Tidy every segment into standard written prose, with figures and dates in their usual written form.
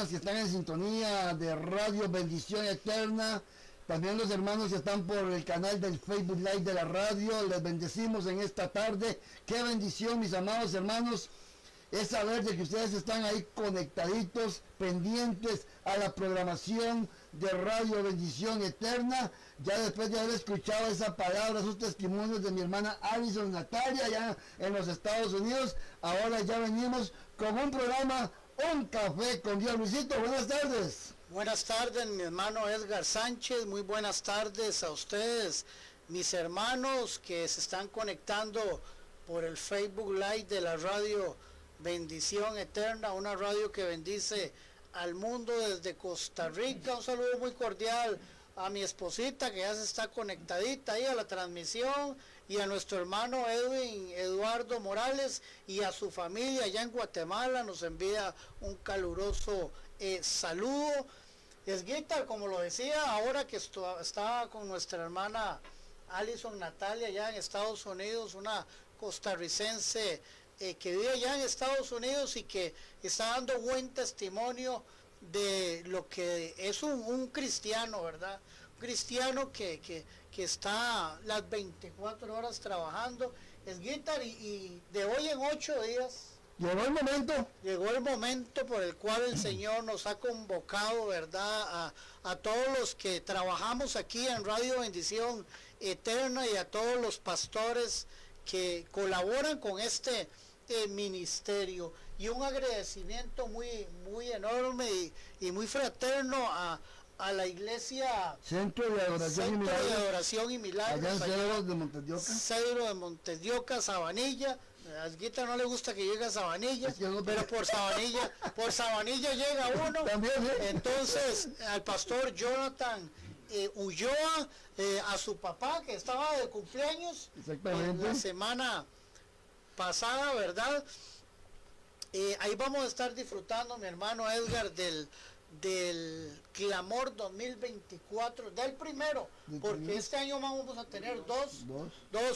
hermanas que están en sintonía de Radio Bendición Eterna, también los hermanos que están por el canal del Facebook Live de la radio, les bendecimos en esta tarde. Qué bendición, mis amados hermanos, es saber de que ustedes están ahí conectaditos, pendientes a la programación de Radio Bendición Eterna. Ya después de haber escuchado esa palabra, esos testimonios de mi hermana Alison Natalia, ya en los Estados Unidos, ahora ya venimos con un programa, Un Café con Dios. Luisito, buenas tardes. Buenas tardes, mi hermano Edgar Sánchez, muy buenas tardes a ustedes, mis hermanos que se están conectando por el Facebook Live de la Radio Bendición Eterna, una radio que bendice al mundo desde Costa Rica. Un saludo muy cordial a mi esposita que ya se está conectadita ahí a la transmisión, y a nuestro hermano Edwin Eduardo Morales y a su familia allá en Guatemala. Nos envía un caluroso saludo. Esguita, como lo decía, ahora que estaba con nuestra hermana Alison Natalia allá en Estados Unidos, una costarricense que vive allá en Estados Unidos y que está dando buen testimonio de lo que es un cristiano, ¿verdad? Un cristiano que está las 24 horas trabajando. Esguita, y de hoy en 8 días llegó el momento por el cual el Señor nos ha convocado, ¿verdad? A todos los que trabajamos aquí en Radio Bendición Eterna y a todos los pastores que colaboran con este ministerio, y un agradecimiento muy enorme y muy fraterno a la iglesia Centro de Adoración y Milagros, allá en Cedro de Montedioca. Cedro de Montedioca, Sabanilla. A Asguita no le gusta que llegue a Sabanilla, pero por Sabanilla llega uno. También, ¿sí? Entonces, al pastor Jonathan Ulloa, a su papá que estaba de cumpleaños la semana pasada, ¿verdad? Ahí vamos a estar disfrutando, mi hermano Edgar, del Clamor 2024, del primero, porque este año vamos a tener dos,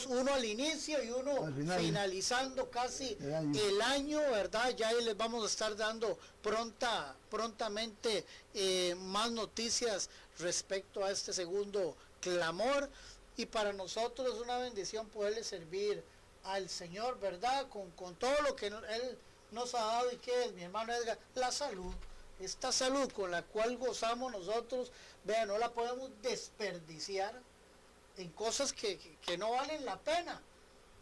uno al inicio y uno finalizando casi el año, ¿verdad? Ya ahí les vamos a estar dando prontamente más noticias respecto a este segundo Clamor, y para nosotros es una bendición poderle servir al Señor, ¿verdad? Con todo lo que Él nos ha dado. ¿Y qué es, mi hermano Edgar? La salud. Esta salud con la cual gozamos nosotros, vean, no la podemos desperdiciar en cosas que no valen la pena.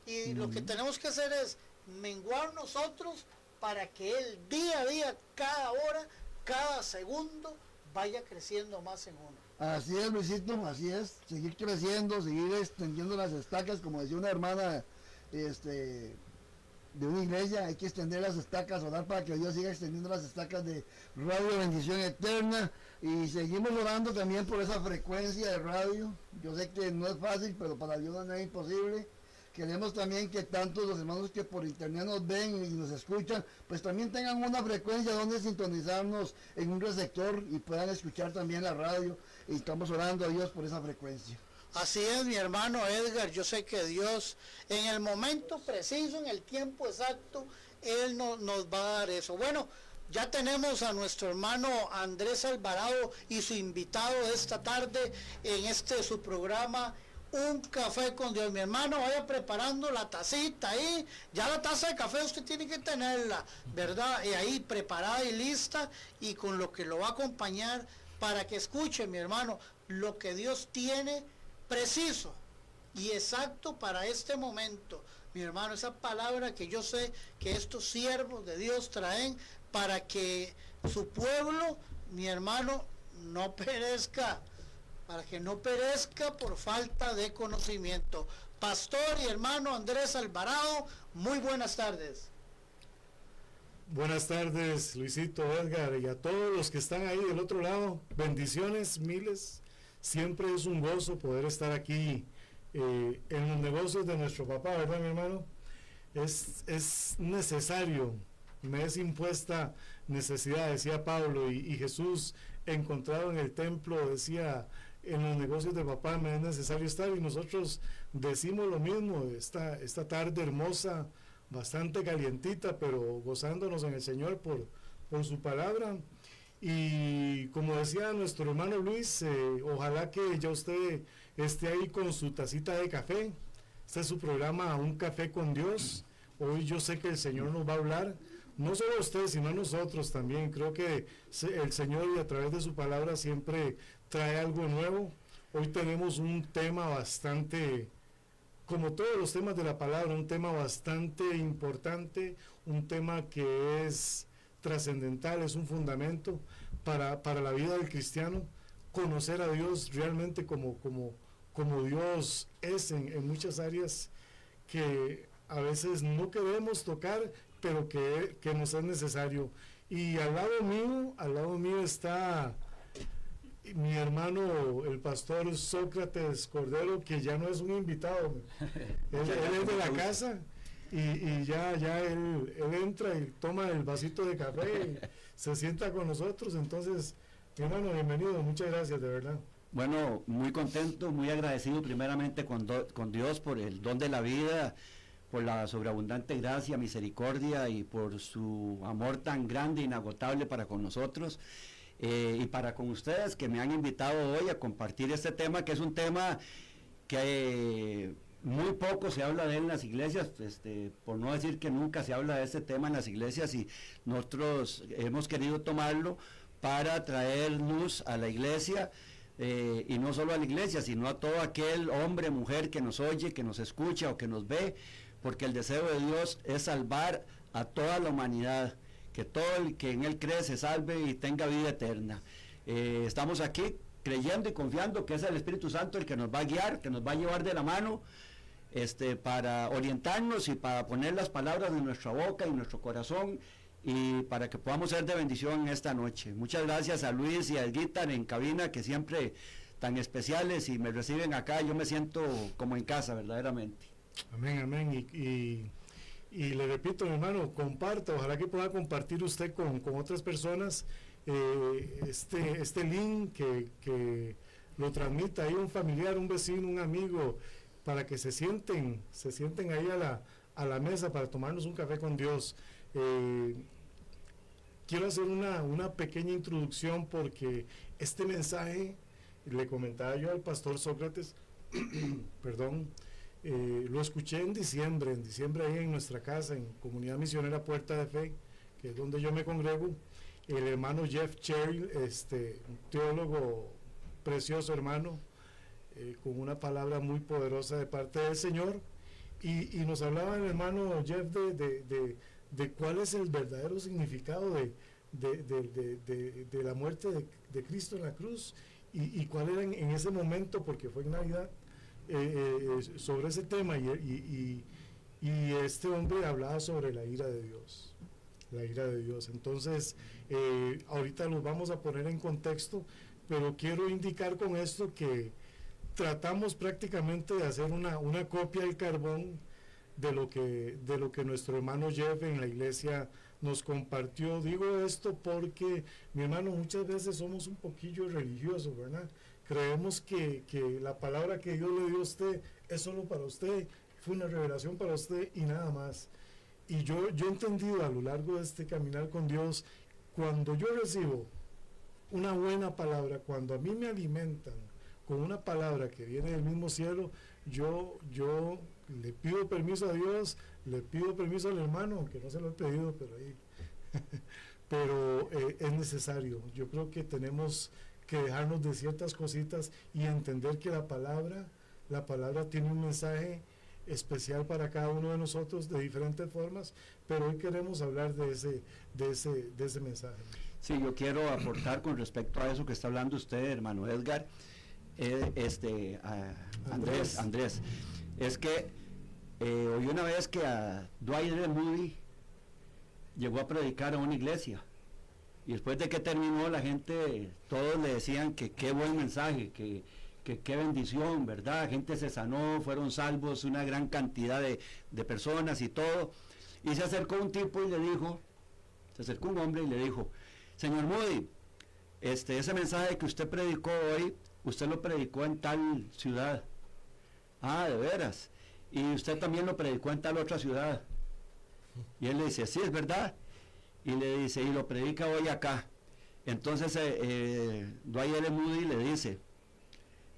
Y lo que tenemos que hacer es menguar nosotros para que Él día a día, cada hora, cada segundo, vaya creciendo más en uno. Así es, Luisito, así es. Seguir creciendo, seguir extendiendo las estacas, como decía una hermana de una iglesia, hay que extender las estacas, orar para que Dios siga extendiendo las estacas de Radio Bendición Eterna, y seguimos orando también por esa frecuencia de radio. Yo sé que no es fácil, pero para Dios no es imposible. Queremos también que tantos los hermanos que por internet nos ven y nos escuchan, pues también tengan una frecuencia donde sintonizarnos en un receptor y puedan escuchar también la radio, y estamos orando a Dios por esa frecuencia. Así es, mi hermano Edgar, yo sé que Dios en el momento preciso, en el tiempo exacto, Él nos va a dar eso. Bueno, ya tenemos a nuestro hermano Andrés Alvarado y su invitado de esta tarde en su programa Un Café con Dios. Mi hermano, vaya preparando la tacita ahí, ya la taza de café usted tiene que tenerla, ¿verdad? Y ahí preparada y lista, y con lo que lo va a acompañar para que escuche, mi hermano, lo que Dios tiene preciso y exacto para este momento, mi hermano, esa palabra que yo sé que estos siervos de Dios traen para que su pueblo, mi hermano, no perezca, para que no perezca por falta de conocimiento. Pastor y hermano Andrés Alvarado, muy buenas tardes. Buenas tardes, Luisito, Edgar, y a todos los que están ahí del otro lado, bendiciones miles. Siempre es un gozo poder estar aquí en los negocios de nuestro papá, ¿verdad, mi hermano? Es necesario, me es impuesta necesidad, decía Pablo, y Jesús encontrado en el templo decía, en los negocios de papá me es necesario estar, y nosotros decimos lo mismo, esta tarde hermosa, bastante calientita, pero gozándonos en el Señor por su palabra. Y como decía nuestro hermano Luis, ojalá que ya usted esté ahí con su tacita de café. Este es su programa Un Café con Dios. Hoy yo sé que el Señor nos va a hablar, no solo a usted, sino a nosotros también. Creo que el Señor, y a través de su palabra, siempre trae algo nuevo. Hoy tenemos un tema bastante, como todos los temas de la palabra, un tema bastante importante, un tema que es trascendental, es un fundamento para la vida del cristiano, conocer a Dios realmente como Dios es en muchas áreas que a veces no queremos tocar, pero que nos es necesario. Y al lado mío está mi hermano, el pastor Sócrates Cordero, que ya no es un invitado, él es de la casa. Y ya él entra y toma el vasito de café y se sienta con nosotros. Entonces, mi hermano, bienvenido, muchas gracias, de verdad. Bueno, muy contento, muy agradecido primeramente con Dios por el don de la vida, por la sobreabundante gracia, misericordia y por su amor tan grande e inagotable para con nosotros, y para con ustedes que me han invitado hoy a compartir este tema, que es un tema que muy poco se habla de él en las iglesias, por no decir que nunca se habla de este tema en las iglesias, y nosotros hemos querido tomarlo para traer luz a la iglesia, y no solo a la iglesia, sino a todo aquel hombre, mujer que nos oye, que nos escucha o que nos ve, porque el deseo de Dios es salvar a toda la humanidad, que todo el que en él cree se salve y tenga vida eterna. Estamos aquí creyendo y confiando que es el Espíritu Santo el que nos va a guiar, que nos va a llevar de la mano, para orientarnos y para poner las palabras en nuestra boca y en nuestro corazón, y para que podamos ser de bendición esta noche. Muchas gracias a Luis y a Guitar en cabina, que siempre tan especiales y me reciben acá. Yo me siento como en casa, verdaderamente. Amén, amén. Y le repito, mi hermano, comparta, ojalá que pueda compartir usted con otras personas este link, que lo transmita ahí un familiar, un vecino, un amigo, para que se sienten ahí a la mesa para tomarnos un café con Dios. Quiero hacer una pequeña introducción, porque este mensaje, le comentaba yo al pastor Sócrates, perdón, lo escuché en diciembre ahí en nuestra casa, en Comunidad Misionera Puerta de Fe, que es donde yo me congrego. El hermano Jeff Cherry, un teólogo precioso, hermano, con una palabra muy poderosa de parte del Señor, y nos hablaba el hermano Jeff de cuál es el verdadero significado de la muerte de Cristo en la cruz, y cuál era en ese momento, porque fue en Navidad, sobre ese tema, y este hombre hablaba sobre la ira de Dios. Entonces, ahorita los vamos a poner en contexto, pero quiero indicar con esto que tratamos prácticamente de hacer una copia del carbón de lo que nuestro hermano Jeff en la iglesia nos compartió. Digo esto porque, mi hermano, muchas veces somos un poquillo religiosos, ¿verdad? Creemos que la palabra que Dios le dio a usted es solo para usted, fue una revelación para usted y nada más. Y yo he entendido a lo largo de este caminar con Dios, cuando yo recibo una buena palabra, cuando a mí me alimentan con una palabra que viene del mismo cielo, yo le pido permiso a Dios, le pido permiso al hermano, aunque no se lo he pedido, pero ahí pero es necesario. Yo creo que tenemos que dejarnos de ciertas cositas y entender que la palabra tiene un mensaje especial para cada uno de nosotros de diferentes formas, pero hoy queremos hablar de ese mensaje. Sí, yo quiero aportar con respecto a eso que está hablando usted, hermano Edgar, Andrés, es que oí una vez que a Dwight D. Moody llegó a predicar a una iglesia, y después de que terminó, la gente, todos le decían que qué buen mensaje, que qué bendición, ¿verdad? La gente se sanó, fueron salvos, una gran cantidad de personas y todo. Y se acercó un tipo y le dijo, un hombre y le dijo, señor Moody, ese mensaje que usted predicó hoy, usted lo predicó en tal ciudad. Ah, de veras. Y usted también lo predicó en tal otra ciudad. Y él le dice, sí, es verdad. Y le dice, y lo predica hoy acá. Entonces, Dwight L. Moody le dice,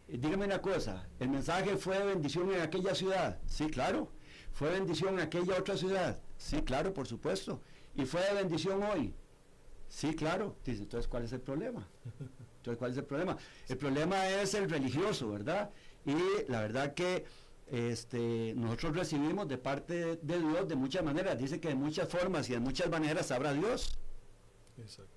dígame una cosa, ¿el mensaje fue de bendición en aquella ciudad? Sí, claro. ¿Fue de bendición en aquella otra ciudad? Sí, claro, por supuesto. ¿Y fue de bendición hoy? Sí, claro. Dice, entonces, ¿cuál es el problema? Entonces, ¿cuál es el problema? El problema es el religioso, ¿verdad? Y la verdad que nosotros recibimos de parte de Dios de muchas maneras. Dice que de muchas formas y de muchas maneras habrá Dios. Exacto.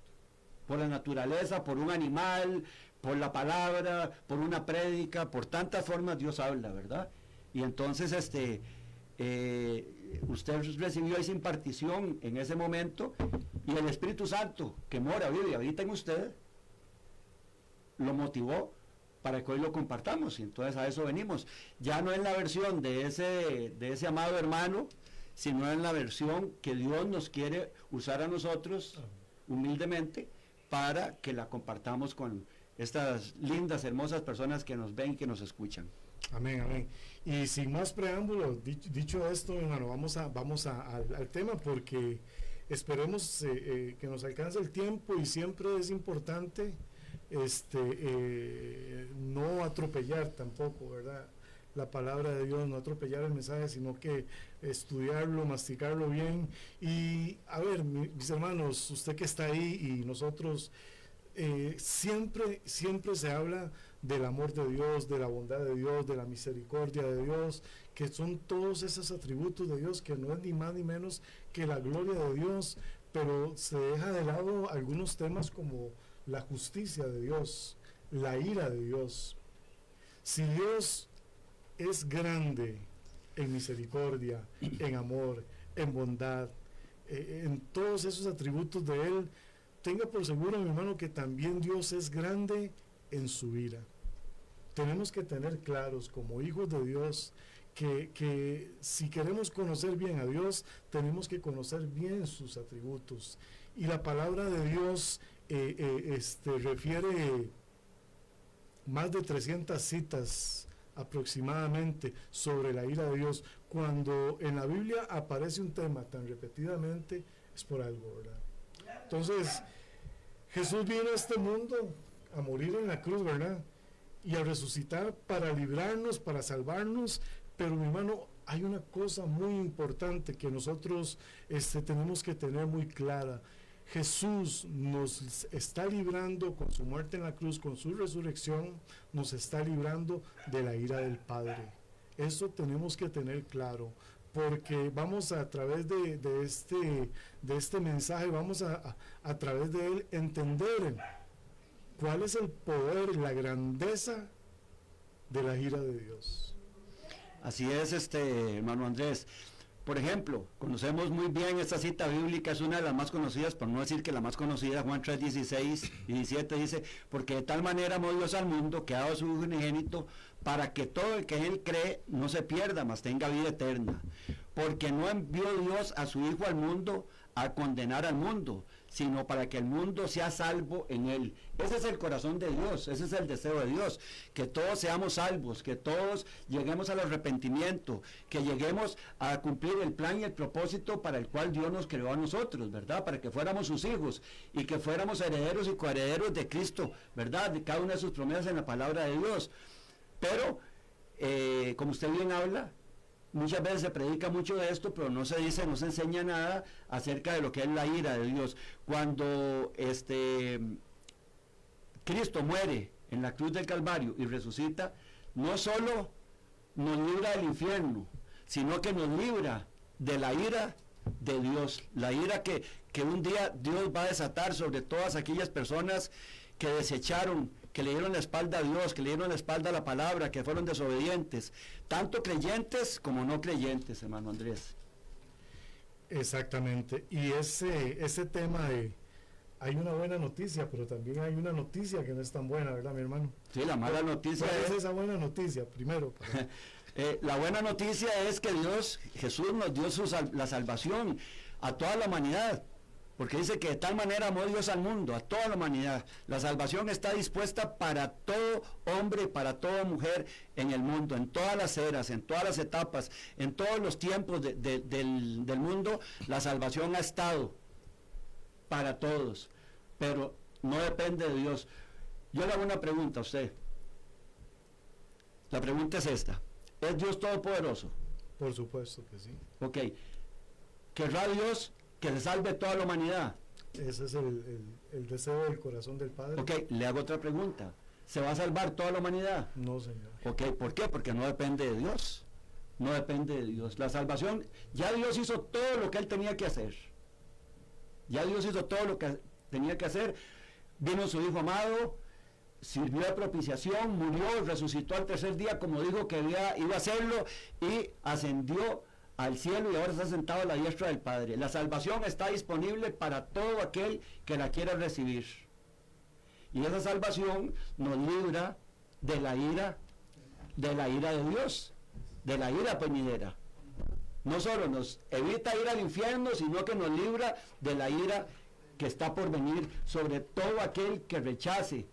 Por la naturaleza, por un animal, por la palabra, por una prédica, por tantas formas Dios habla, ¿verdad? Y entonces usted recibió esa impartición en ese momento, y el Espíritu Santo que mora, vive y habita en usted, lo motivó para que hoy lo compartamos, y entonces a eso venimos. Ya no en la versión de ese amado hermano, sino en la versión que Dios nos quiere usar a nosotros humildemente para que la compartamos con estas lindas, hermosas personas que nos ven y que nos escuchan. Amén, amén. Y sin más preámbulos, dicho esto, hermano, vamos al tema, porque esperemos que nos alcance el tiempo, y siempre es importante no atropellar tampoco, ¿verdad?, la palabra de Dios, no atropellar el mensaje, sino que estudiarlo, masticarlo bien. Y a ver, mis hermanos, usted que está ahí y nosotros, siempre se habla del amor de Dios, de la bondad de Dios, de la misericordia de Dios, que son todos esos atributos de Dios, que no es ni más ni menos que la gloria de Dios, pero se deja de lado algunos temas como la justicia de Dios, la ira de Dios. Si Dios es grande en misericordia, en amor, en bondad, en todos esos atributos de Él, tenga por seguro, mi hermano, que también Dios es grande en su ira. Tenemos que tener claros, como hijos de Dios, que si queremos conocer bien a Dios, tenemos que conocer bien sus atributos. Y la palabra de Dios refiere más de 300 citas aproximadamente sobre la ira de Dios. Cuando en la Biblia aparece un tema tan repetidamente, es por algo, ¿verdad? Entonces, Jesús vino a este mundo a morir en la cruz, ¿verdad?, y a resucitar para librarnos, para salvarnos. Pero, mi hermano, hay una cosa muy importante que nosotros tenemos que tener muy clara. Jesús nos está librando con su muerte en la cruz, con su resurrección, nos está librando de la ira del Padre. Eso tenemos que tener claro, porque vamos a través de este mensaje, vamos a través de él entender cuál es el poder, la grandeza de la ira de Dios. Así es, hermano Andrés. Por ejemplo, conocemos muy bien esta cita bíblica, es una de las más conocidas, por no decir que la más conocida. Juan 3, 16 y 17 dice: porque de tal manera amó Dios al mundo, que ha dado su Hijo unigénito, para que todo el que en él cree no se pierda, mas tenga vida eterna. Porque no envió Dios a su Hijo al mundo a condenar al mundo, sino para que el mundo sea salvo en él. Ese es el corazón de Dios, ese es el deseo de Dios, que todos seamos salvos, que todos lleguemos al arrepentimiento, que lleguemos a cumplir el plan y el propósito para el cual Dios nos creó a nosotros, ¿verdad?, para que fuéramos sus hijos y que fuéramos herederos y coherederos de Cristo, ¿verdad?, de cada una de sus promesas en la palabra de Dios. Pero, como usted bien habla, muchas veces se predica mucho de esto, pero no se dice, no se enseña nada acerca de lo que es la ira de Dios. Cuando Cristo muere en la cruz del Calvario y resucita, no solo nos libra del infierno, sino que nos libra de la ira de Dios, la ira que un día Dios va a desatar sobre todas aquellas personas que desecharon, que le dieron la espalda a Dios, que le dieron la espalda a la palabra, que fueron desobedientes, tanto creyentes como no creyentes, hermano Andrés. Exactamente. Y ese tema de, hay una buena noticia, pero también hay una noticia que no es tan buena, ¿verdad, mi hermano? Sí, la mala noticia es esa buena noticia, primero. La buena noticia es que Jesús nos dio la salvación a toda la humanidad. Porque dice que de tal manera amó Dios al mundo, a toda la humanidad. La salvación está dispuesta para todo hombre y para toda mujer en el mundo, en todas las eras, en todas las etapas, en todos los tiempos del mundo. La salvación ha estado para todos. Pero no depende de Dios. Yo le hago una pregunta a usted. La pregunta es esta: ¿es Dios todopoderoso? Por supuesto que sí. Ok. ¿Querrá Dios que se salve toda la humanidad? Ese es el deseo del corazón del Padre. Ok, le hago otra pregunta. ¿Se va a salvar toda la humanidad? No, Señor. Ok, ¿por qué? Porque no depende de Dios. No depende de Dios. La salvación, ya Dios hizo todo lo que Él tenía que hacer. Ya Dios hizo todo lo que tenía que hacer. Vino su Hijo amado, sirvió de propiciación, murió, resucitó al tercer día como dijo que iba a hacerlo, y ascendió al cielo y ahora está sentado a la diestra del Padre. La salvación está disponible para todo aquel que la quiera recibir. Y esa salvación nos libra de la ira de Dios, de la ira venidera. No solo nos evita ir al infierno, sino que nos libra de la ira que está por venir sobre todo aquel que rechace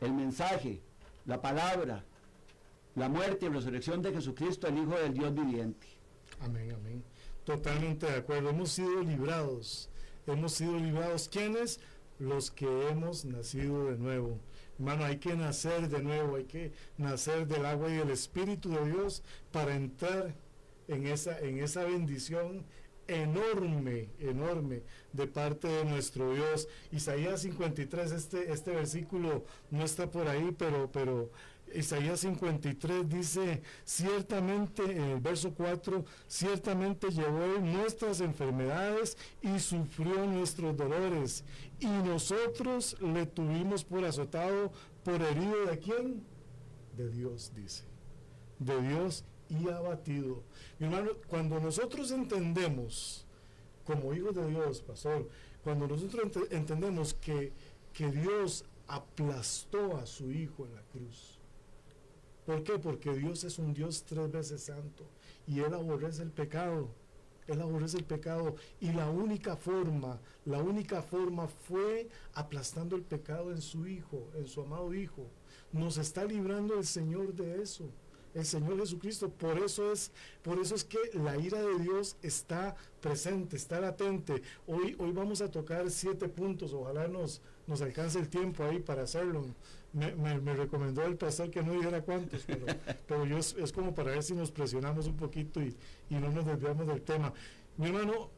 el mensaje, la palabra, la muerte y resurrección de Jesucristo, el Hijo del Dios viviente. Amén, amén. Totalmente de acuerdo. Hemos sido librados. ¿Quiénes? Los que hemos nacido de nuevo. Hermano, hay que nacer de nuevo, hay que nacer del agua y del Espíritu de Dios para entrar en esa bendición enorme de parte de nuestro Dios. Isaías 53, este versículo no está por ahí, pero Isaías 53 dice, ciertamente, en el verso 4, ciertamente llevó Él nuestras enfermedades y sufrió nuestros dolores, y nosotros le tuvimos por azotado, por herido ¿de quién? De Dios, dice, de Dios y abatido. Mi hermano, cuando nosotros entendemos, como hijos de Dios, pastor, cuando nosotros entendemos que Dios aplastó a su Hijo en la cruz. ¿Por qué? Porque Dios es un Dios 3 veces santo y Él aborrece el pecado. Él aborrece el pecado, y la única forma fue aplastando el pecado en su Hijo, en su amado Hijo. Nos está librando el Señor de eso, el Señor Jesucristo. Por eso es que la ira de Dios está presente, está latente. Hoy vamos a tocar 7 puntos, ojalá nos alcance el tiempo ahí para hacerlo. Me recomendó el pastor que no dijera cuántos, pero yo es como para ver si nos presionamos un poquito y no nos desviamos del tema. Mi hermano,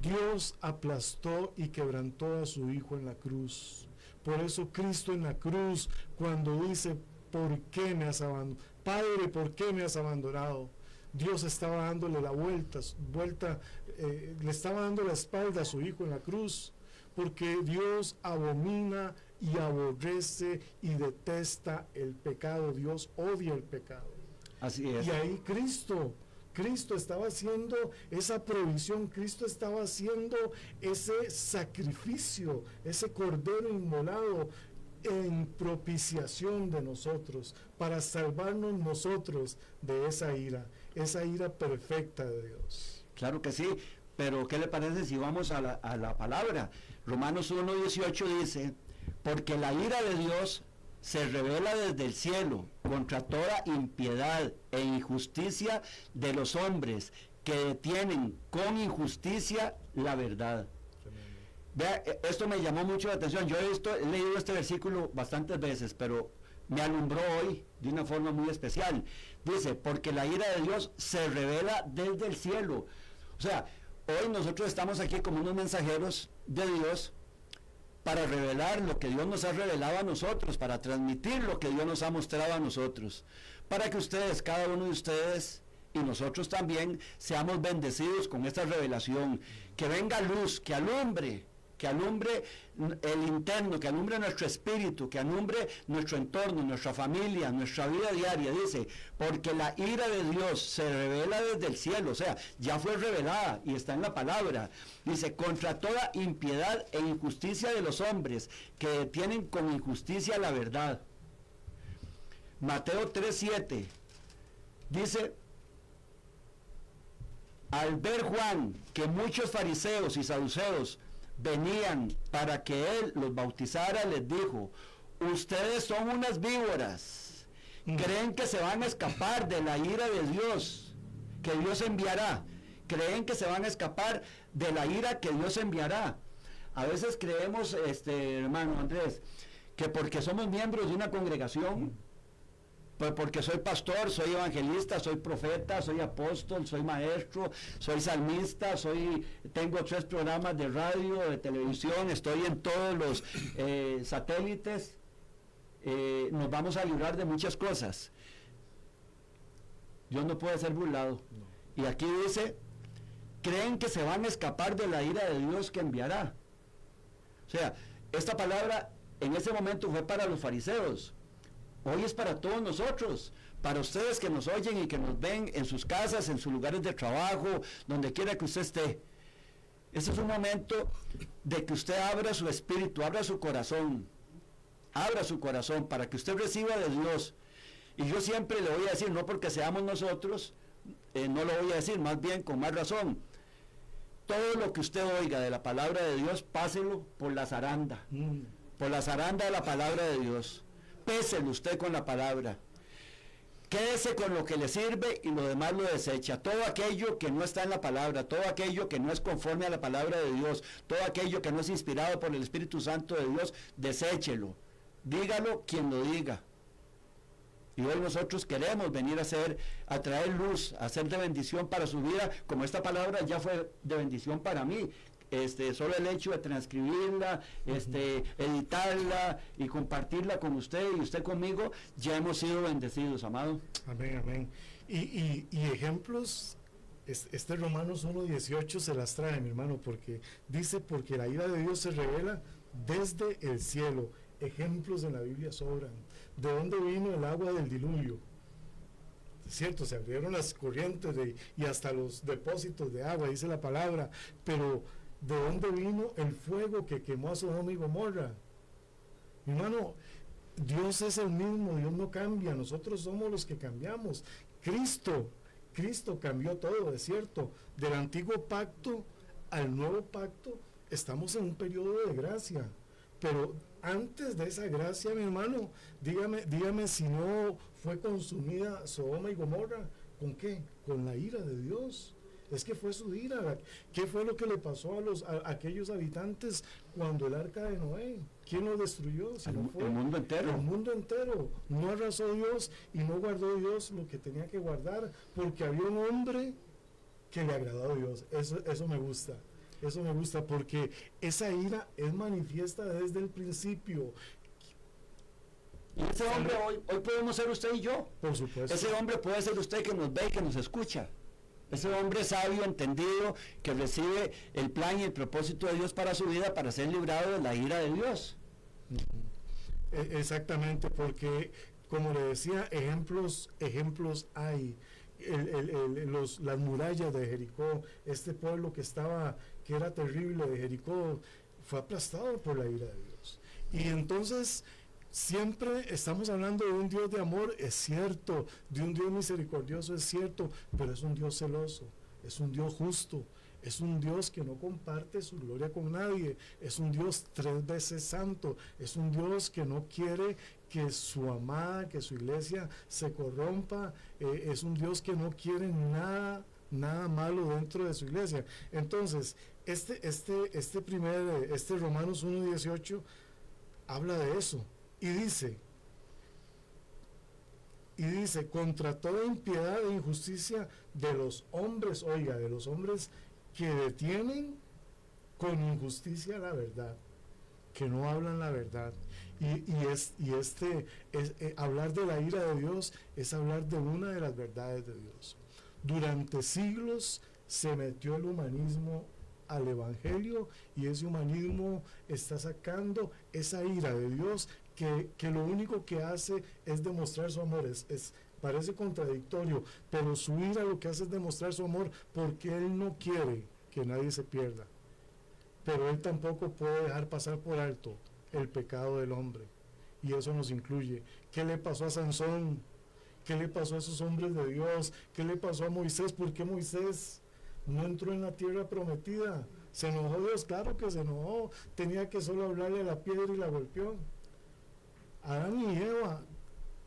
Dios aplastó y quebrantó a su Hijo en la cruz. Por eso Cristo en la cruz, cuando dice, ¿por qué me has abandonado? Padre, ¿por qué me has abandonado? Dios estaba dándole la vuelta, le estaba dando la espalda a su Hijo en la cruz, porque Dios abomina y aborrece y detesta el pecado. Dios odia el pecado. Así es. Y ahí Cristo estaba haciendo esa provisión, Cristo estaba haciendo ese sacrificio, ese cordero inmolado en propiciación de nosotros, para salvarnos nosotros de esa ira perfecta de Dios. Claro que sí, pero ¿qué le parece si vamos a la palabra? Romanos 1:18 dice, porque la ira de Dios se revela desde el cielo contra toda impiedad e injusticia de los hombres que detienen con injusticia la verdad. Vea, esto me llamó mucho la atención. Yo he leído este versículo bastantes veces, pero me alumbró hoy de una forma muy especial. Dice, porque la ira de Dios se revela desde el cielo. O sea, hoy nosotros estamos aquí como unos mensajeros de Dios para revelar lo que Dios nos ha revelado a nosotros, para transmitir lo que Dios nos ha mostrado a nosotros, para que ustedes, cada uno de ustedes y nosotros también, seamos bendecidos con esta revelación, que venga luz, que alumbre el interno, que alumbre nuestro espíritu, que alumbre nuestro entorno, nuestra familia, nuestra vida diaria. Dice, porque la ira de Dios se revela desde el cielo, o sea, ya fue revelada y está en la palabra. Dice, contra toda impiedad e injusticia de los hombres que detienen con injusticia la verdad. Mateo 3:7 dice, al ver Juan que muchos fariseos y saduceos venían para que él los bautizara, les dijo, ustedes son unas víboras, creen que se van a escapar de la ira de Dios que Dios enviará, creen que se van a escapar de la ira que Dios enviará. A veces creemos, hermano Andrés, que porque somos miembros de una congregación, pues porque soy pastor, soy evangelista, soy profeta, soy apóstol, soy maestro, soy salmista, tengo 3 programas de radio, de televisión, estoy en todos los satélites, nos vamos a librar de muchas cosas. Dios no puede ser burlado. No. Y aquí dice, creen que se van a escapar de la ira de Dios que enviará. O sea, esta palabra en ese momento fue para los fariseos. Hoy es para todos nosotros, para ustedes que nos oyen y que nos ven en sus casas, en sus lugares de trabajo, donde quiera que usted esté. Este es un momento de que usted abra su espíritu, abra su corazón para que usted reciba de Dios. Y yo siempre le voy a decir, no porque seamos nosotros, no lo voy a decir, más bien con más razón. Todo lo que usted oiga de la palabra de Dios, páselo por la zaranda, por la zaranda de la palabra de Dios. Péselo usted con la palabra. Quédese con lo que le sirve y lo demás lo desecha. Todo aquello que no está en la palabra, todo aquello que no es conforme a la palabra de Dios, todo aquello que no es inspirado por el Espíritu Santo de Dios, deséchelo. Dígalo quien lo diga. Y hoy nosotros queremos venir a traer luz, a ser de bendición para su vida, como esta palabra ya fue de bendición para mí. Solo el hecho de transcribirla, editarla y compartirla con usted y usted conmigo, ya hemos sido bendecidos, amado. Amén, amén. Y ejemplos, Romanos 1:18 se las trae, mi hermano, porque dice, porque la ira de Dios se revela desde el cielo. Ejemplos en la Biblia sobran. ¿De dónde vino el agua del diluvio? Es cierto, se abrieron las corrientes y hasta los depósitos de agua, dice la palabra, pero ¿de dónde vino el fuego que quemó a Sodoma y Gomorra? Mi hermano, Dios es el mismo, Dios no cambia, nosotros somos los que cambiamos. Cristo cambió todo, es cierto. Del antiguo pacto al nuevo pacto estamos en un periodo de gracia, pero antes de esa gracia, mi hermano, dígame si no fue consumida Sodoma y Gomorra. ¿Con qué? Con la ira de Dios. Es que fue su ira. ¿Qué fue lo que le pasó a aquellos habitantes cuando el arca de Noé? ¿Quién lo destruyó? Si no fue el mundo entero. El mundo entero. No arrasó Dios y no guardó Dios lo que tenía que guardar, porque había un hombre que le agradó a Dios. Eso me gusta. Eso me gusta porque esa ira es manifiesta desde el principio. Y ese hombre hoy podemos ser usted y yo. Por supuesto. Ese hombre puede ser usted que nos ve y que nos escucha. Ese hombre sabio, entendido, que recibe el plan y el propósito de Dios para su vida, para ser librado de la ira de Dios. Exactamente, porque como le decía, ejemplos hay. Las murallas de Jericó, este pueblo que era terrible de Jericó, fue aplastado por la ira de Dios. Y entonces siempre estamos hablando de un Dios de amor, es cierto, de un Dios misericordioso, es cierto, pero es un Dios celoso, es un Dios justo, es un Dios que no comparte su gloria con nadie, es un Dios 3 veces santo, es un Dios que no quiere que su amada, que su iglesia se corrompa, es un Dios que no quiere nada malo dentro de su iglesia. Entonces, Romanos 1:18 habla de eso y dice, contra toda impiedad e injusticia de los hombres, de los hombres que detienen con injusticia la verdad, que no hablan la verdad. Hablar de la ira de Dios es hablar de una de las verdades de Dios. Durante siglos se metió el humanismo al evangelio y ese humanismo está sacando esa ira de Dios que lo único que hace es demostrar su amor. Parece contradictorio, pero su ira lo que hace es demostrar su amor porque Él no quiere que nadie se pierda, pero Él tampoco puede dejar pasar por alto el pecado del hombre, y eso nos incluye. ¿Qué le pasó a Sansón? ¿Qué le pasó a esos hombres de Dios? ¿Qué le pasó a Moisés? ¿Por qué Moisés no entró en la tierra prometida? ¿Se enojó Dios? Claro que se enojó, tenía que solo hablarle a la piedra y la golpeó. Adán y Eva,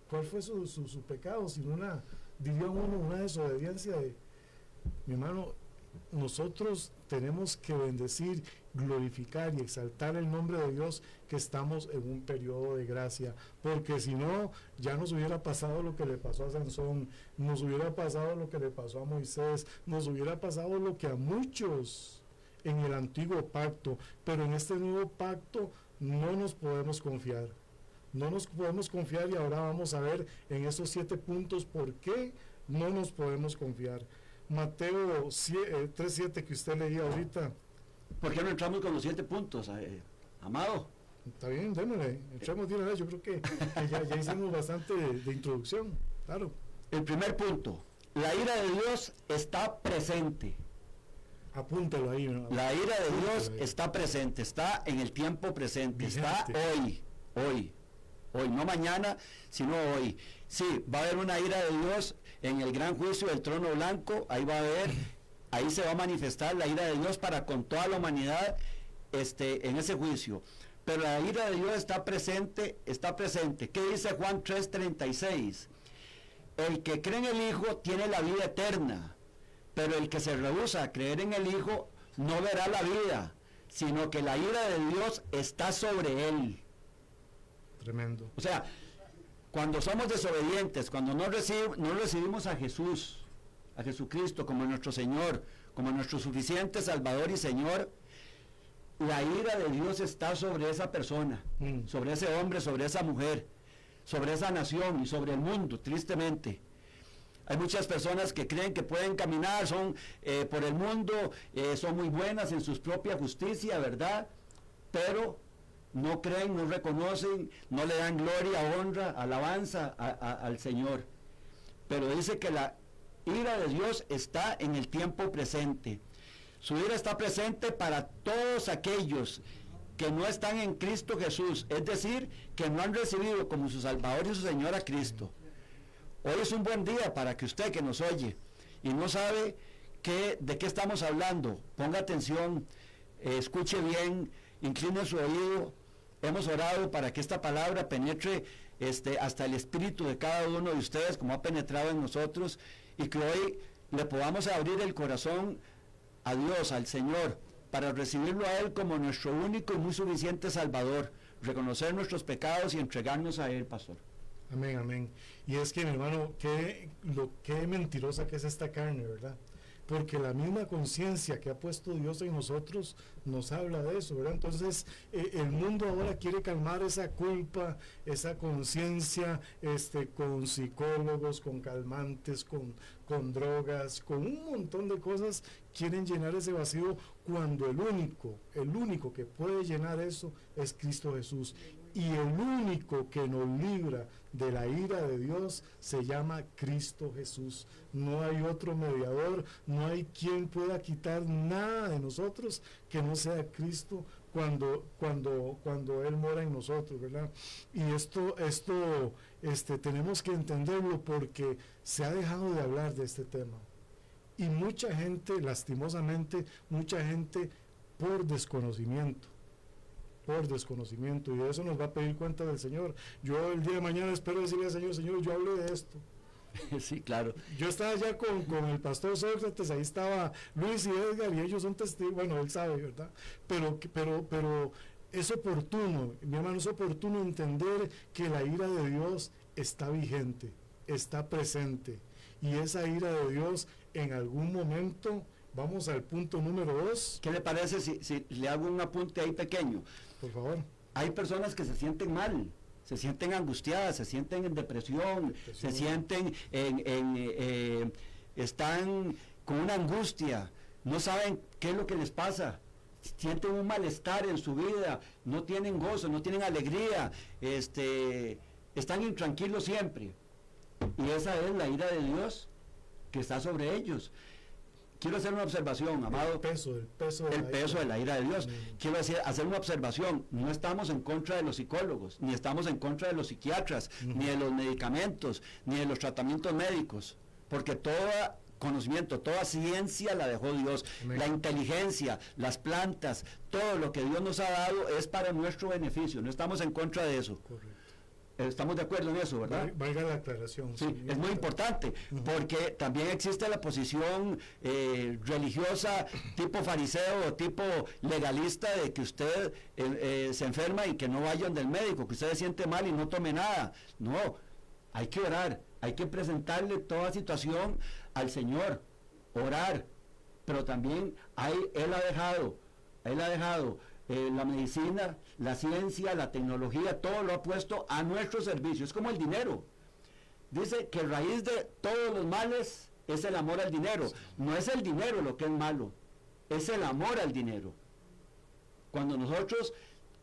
¿cuál fue su pecado? Sino una desobediencia mi hermano, nosotros tenemos que bendecir, glorificar y exaltar el nombre de Dios, que estamos en un periodo de gracia, porque si no, ya nos hubiera pasado lo que le pasó a Sansón, nos hubiera pasado lo que le pasó a Moisés, nos hubiera pasado lo que a muchos en el antiguo pacto, pero en este nuevo pacto no nos podemos confiar. No nos podemos confiar, y ahora vamos a ver en esos 7 puntos por qué no nos podemos confiar. Mateo 3:7 que usted leía ahorita. ¿Por qué no entramos con los 7 puntos, amado? Está bien, démosle, entremos de una vez. Yo creo que ya hicimos bastante de introducción, claro. El primer punto, la ira de Dios está presente. Apúntalo ahí, ¿no? La ira de Dios está presente, está en el tiempo presente, Vigente. está hoy, no mañana, sino hoy. Sí, va a haber una ira de Dios en el gran juicio del trono blanco, ahí se va a manifestar la ira de Dios para con toda la humanidad en ese juicio. Pero la ira de Dios está presente. ¿Qué dice Juan 3:36? El que cree en el Hijo tiene la vida eterna, pero el que se rehúsa a creer en el Hijo no verá la vida, sino que la ira de Dios está sobre él. Tremendo. O sea, cuando somos desobedientes, cuando no recibimos a Jesús, a Jesucristo como nuestro Señor, como nuestro suficiente Salvador y Señor, la ira de Dios está sobre esa persona, sobre ese hombre, sobre esa mujer, sobre esa nación y sobre el mundo, tristemente. Hay muchas personas que creen que pueden caminar por el mundo, son muy buenas en su propia justicia, ¿verdad? Pero no creen, no reconocen, no le dan gloria, honra, alabanza al Señor. Pero dice que la ira de Dios está en el tiempo presente. Su ira está presente para todos aquellos que no están en Cristo Jesús, es decir, que no han recibido como su Salvador y su Señor a Cristo. Hoy es un buen día para que usted que nos oye y no sabe de qué estamos hablando, ponga atención, escuche bien, incline su oído. Hemos orado para que esta palabra penetre hasta el espíritu de cada uno de ustedes, como ha penetrado en nosotros, y que hoy le podamos abrir el corazón a Dios, al Señor, para recibirlo a Él como nuestro único y muy suficiente Salvador, reconocer nuestros pecados y entregarnos a Él, pastor. Amén, amén. Y es que, mi hermano, qué mentirosa que es esta carne, ¿verdad? Porque la misma conciencia que ha puesto Dios en nosotros nos habla de eso, ¿verdad? Entonces, el mundo ahora quiere calmar esa culpa, esa conciencia, con psicólogos, con calmantes, con drogas, con un montón de cosas. Quieren llenar ese vacío cuando el único que puede llenar eso es Cristo Jesús. Y el único que nos libra de la ira de Dios se llama Cristo Jesús. No hay otro mediador, no hay quien pueda quitar nada de nosotros que no sea Cristo cuando Él mora en nosotros, ¿verdad? Y esto tenemos que entenderlo, porque se ha dejado de hablar de este tema. Y mucha gente, lastimosamente, por desconocimiento, y de eso nos va a pedir cuenta del Señor. Yo el día de mañana espero decirle al Señor: Señor, yo hablé de esto. Sí, claro. Yo estaba ya con el pastor Sócrates, ahí estaba Luis y Edgar, y ellos son testigos, bueno, él sabe, ¿verdad? Pero es oportuno, mi hermano, es oportuno entender que la ira de Dios está vigente, está presente, y esa ira de Dios en algún momento. Vamos al punto número 2. ¿Qué le parece si le hago un apunte ahí pequeño? Por favor. Hay personas que se sienten mal, se sienten angustiadas, se sienten en depresión. Se sienten están con una angustia, no saben qué es lo que les pasa, sienten un malestar en su vida, no tienen gozo, no tienen alegría, están intranquilos siempre. Y esa es la ira de Dios que está sobre ellos. Quiero hacer una observación, amado. El peso de la ira de Dios. Quiero hacer una observación. No estamos en contra de los psicólogos, ni estamos en contra de los psiquiatras, ni de los medicamentos, ni de los tratamientos médicos, porque todo conocimiento, toda ciencia la dejó Dios. Amén. La inteligencia, las plantas, todo lo que Dios nos ha dado es para nuestro beneficio. No estamos en contra de eso. Correcto. Estamos de acuerdo en eso, ¿verdad? Valga la aclaración. Sí, es muy importante, porque también existe la posición religiosa tipo fariseo o tipo legalista de que usted se enferma y que no vaya donde el médico, que usted se siente mal y no tome nada. No, hay que orar, hay que presentarle toda situación al Señor, orar, pero también Él ha dejado la medicina, la ciencia, la tecnología, todo lo ha puesto a nuestro servicio. Es como el dinero. Dice que raíz de todos los males es el amor al dinero. No es el dinero lo que es malo, es el amor al dinero. Cuando nosotros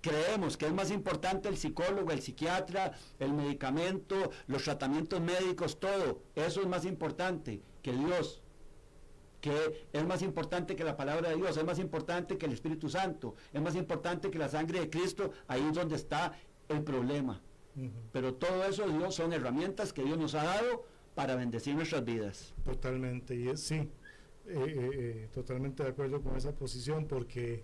creemos que es más importante el psicólogo, el psiquiatra, el medicamento, los tratamientos médicos, todo, eso es más importante que Dios, que es más importante que la palabra de Dios, es más importante que el Espíritu Santo, es más importante que la sangre de Cristo, ahí es donde está el problema. Pero todo eso, Dios, son herramientas que Dios nos ha dado para bendecir nuestras vidas. Totalmente, y sí, totalmente de acuerdo con esa posición, porque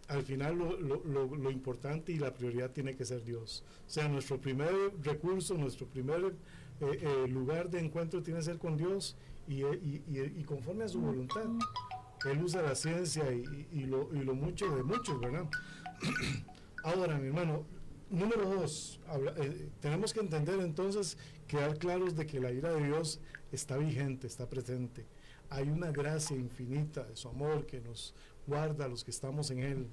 al final lo importante y la prioridad tiene que ser Dios. O sea, nuestro primer recurso, nuestro primer lugar de encuentro tiene que ser con Dios, y conforme a su voluntad. Él usa la ciencia y lo mucho de muchos, ¿verdad? Ahora, mi hermano, número 2, tenemos que entender entonces, quedar claros de que la ira de Dios está vigente, está presente. Hay una gracia infinita de su amor que nos guarda a los que estamos en Él.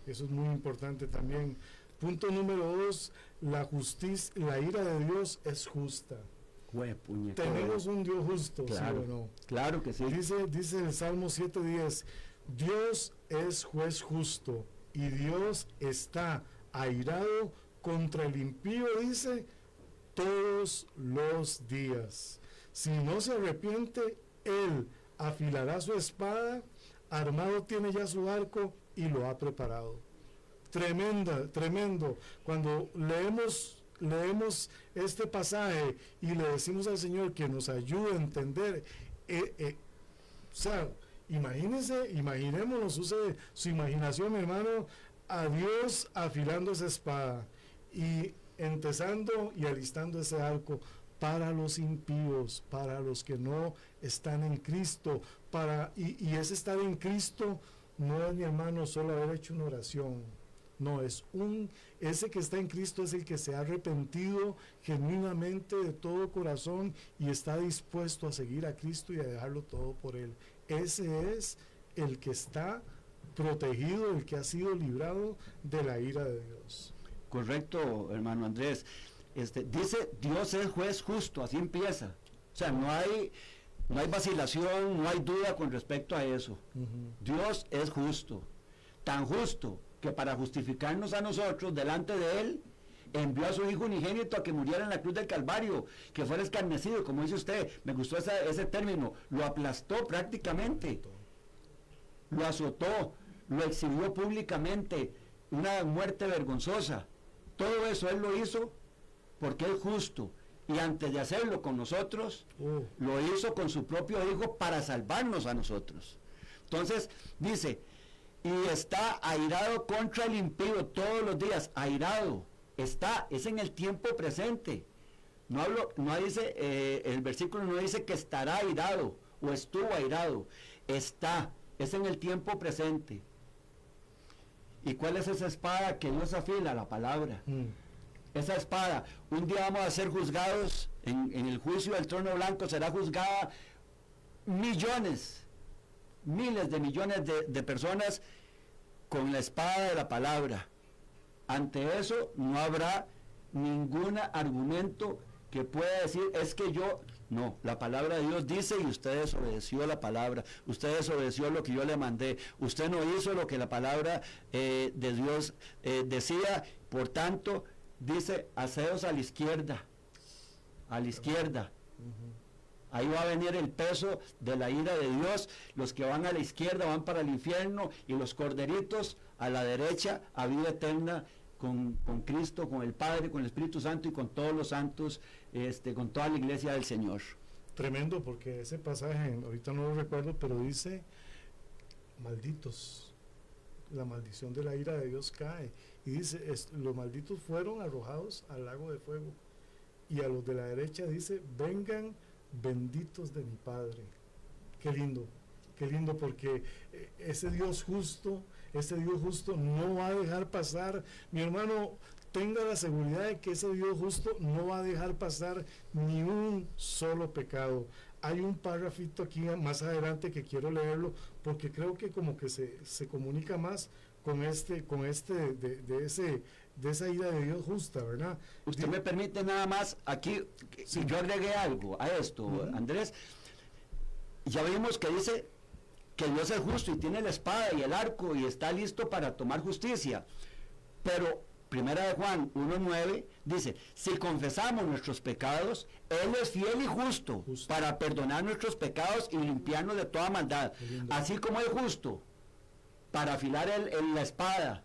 Eso es muy importante también. Punto número 2, la ira de Dios es justa. Tenemos un Dios justo, claro, ¿sí o no? Claro que sí. Dice el Salmo 7:10, Dios es juez justo y Dios está airado contra el impío, dice, todos los días. Si no se arrepiente, Él afilará su espada, armado tiene ya su arco y lo ha preparado. Tremendo. Cuando leemos este pasaje y le decimos al Señor que nos ayude a entender, o sea, imaginémonos, use su imaginación, mi hermano, a Dios afilando esa espada y entesando y alistando ese arco para los impíos, para los que no están en Cristo, y ese estar en Cristo no es, mi hermano, solo haber hecho una oración. No, ese que está en Cristo es el que se ha arrepentido genuinamente de todo corazón y está dispuesto a seguir a Cristo y a dejarlo todo por Él. Ese es el que está protegido, el que ha sido librado de la ira de Dios. Correcto, hermano Andrés. Dice, Dios es juez justo, así empieza. O sea, no hay vacilación, no hay duda con respecto a eso. Dios es justo, tan justo que para justificarnos a nosotros delante de Él, envió a su Hijo unigénito a que muriera en la cruz del Calvario, que fuera escarnecido, como dice usted, me gustó ese término, lo aplastó prácticamente, lo azotó, lo exhibió públicamente, una muerte vergonzosa. Todo eso Él lo hizo porque es justo, y antes de hacerlo con nosotros, lo hizo con su propio Hijo para salvarnos a nosotros. Entonces, dice, y está airado contra el impío todos los días, airado, es en el tiempo presente. No dice, el versículo no dice que estará airado o estuvo airado, es en el tiempo presente. ¿Y cuál es esa espada que Dios afila? La palabra. Esa espada, un día vamos a ser juzgados, en el juicio del trono blanco será juzgada miles de millones de personas con la espada de la palabra. Ante eso no habrá ningún argumento que pueda decir, es que yo, no, la palabra de Dios dice y usted desobedeció la palabra, usted desobedeció lo que yo le mandé, usted no hizo lo que la palabra de Dios decía, por tanto, dice, haceos a la izquierda, ahí va a venir el peso de la ira de Dios. Los que van a la izquierda van para el infierno y los corderitos a la derecha a vida eterna con Cristo, con el Padre, con el Espíritu Santo y con todos los santos, con toda la iglesia del Señor. Tremendo, porque ese pasaje, ahorita no lo recuerdo, pero dice, malditos, la maldición de la ira de Dios cae. Y dice, los malditos fueron arrojados al lago de fuego. Y a los de la derecha dice, vengan benditos de mi Padre. Qué lindo, porque ese Dios justo no va a dejar pasar, mi hermano, tenga la seguridad de que ese Dios justo no va a dejar pasar ni un solo pecado. Hay un párrafito aquí más adelante que quiero leerlo, porque creo que como que se comunica más con de esa ira de Dios justa, ¿verdad? Usted me permite nada más aquí, si yo agregué algo a esto, Andrés, ya vimos que dice que Dios es justo y tiene la espada y el arco y está listo para tomar justicia, pero Primera de Juan 1:9 dice, si confesamos nuestros pecados, Él es fiel y justo para perdonar nuestros pecados y limpiarnos de toda maldad, así como es justo para afilar la espada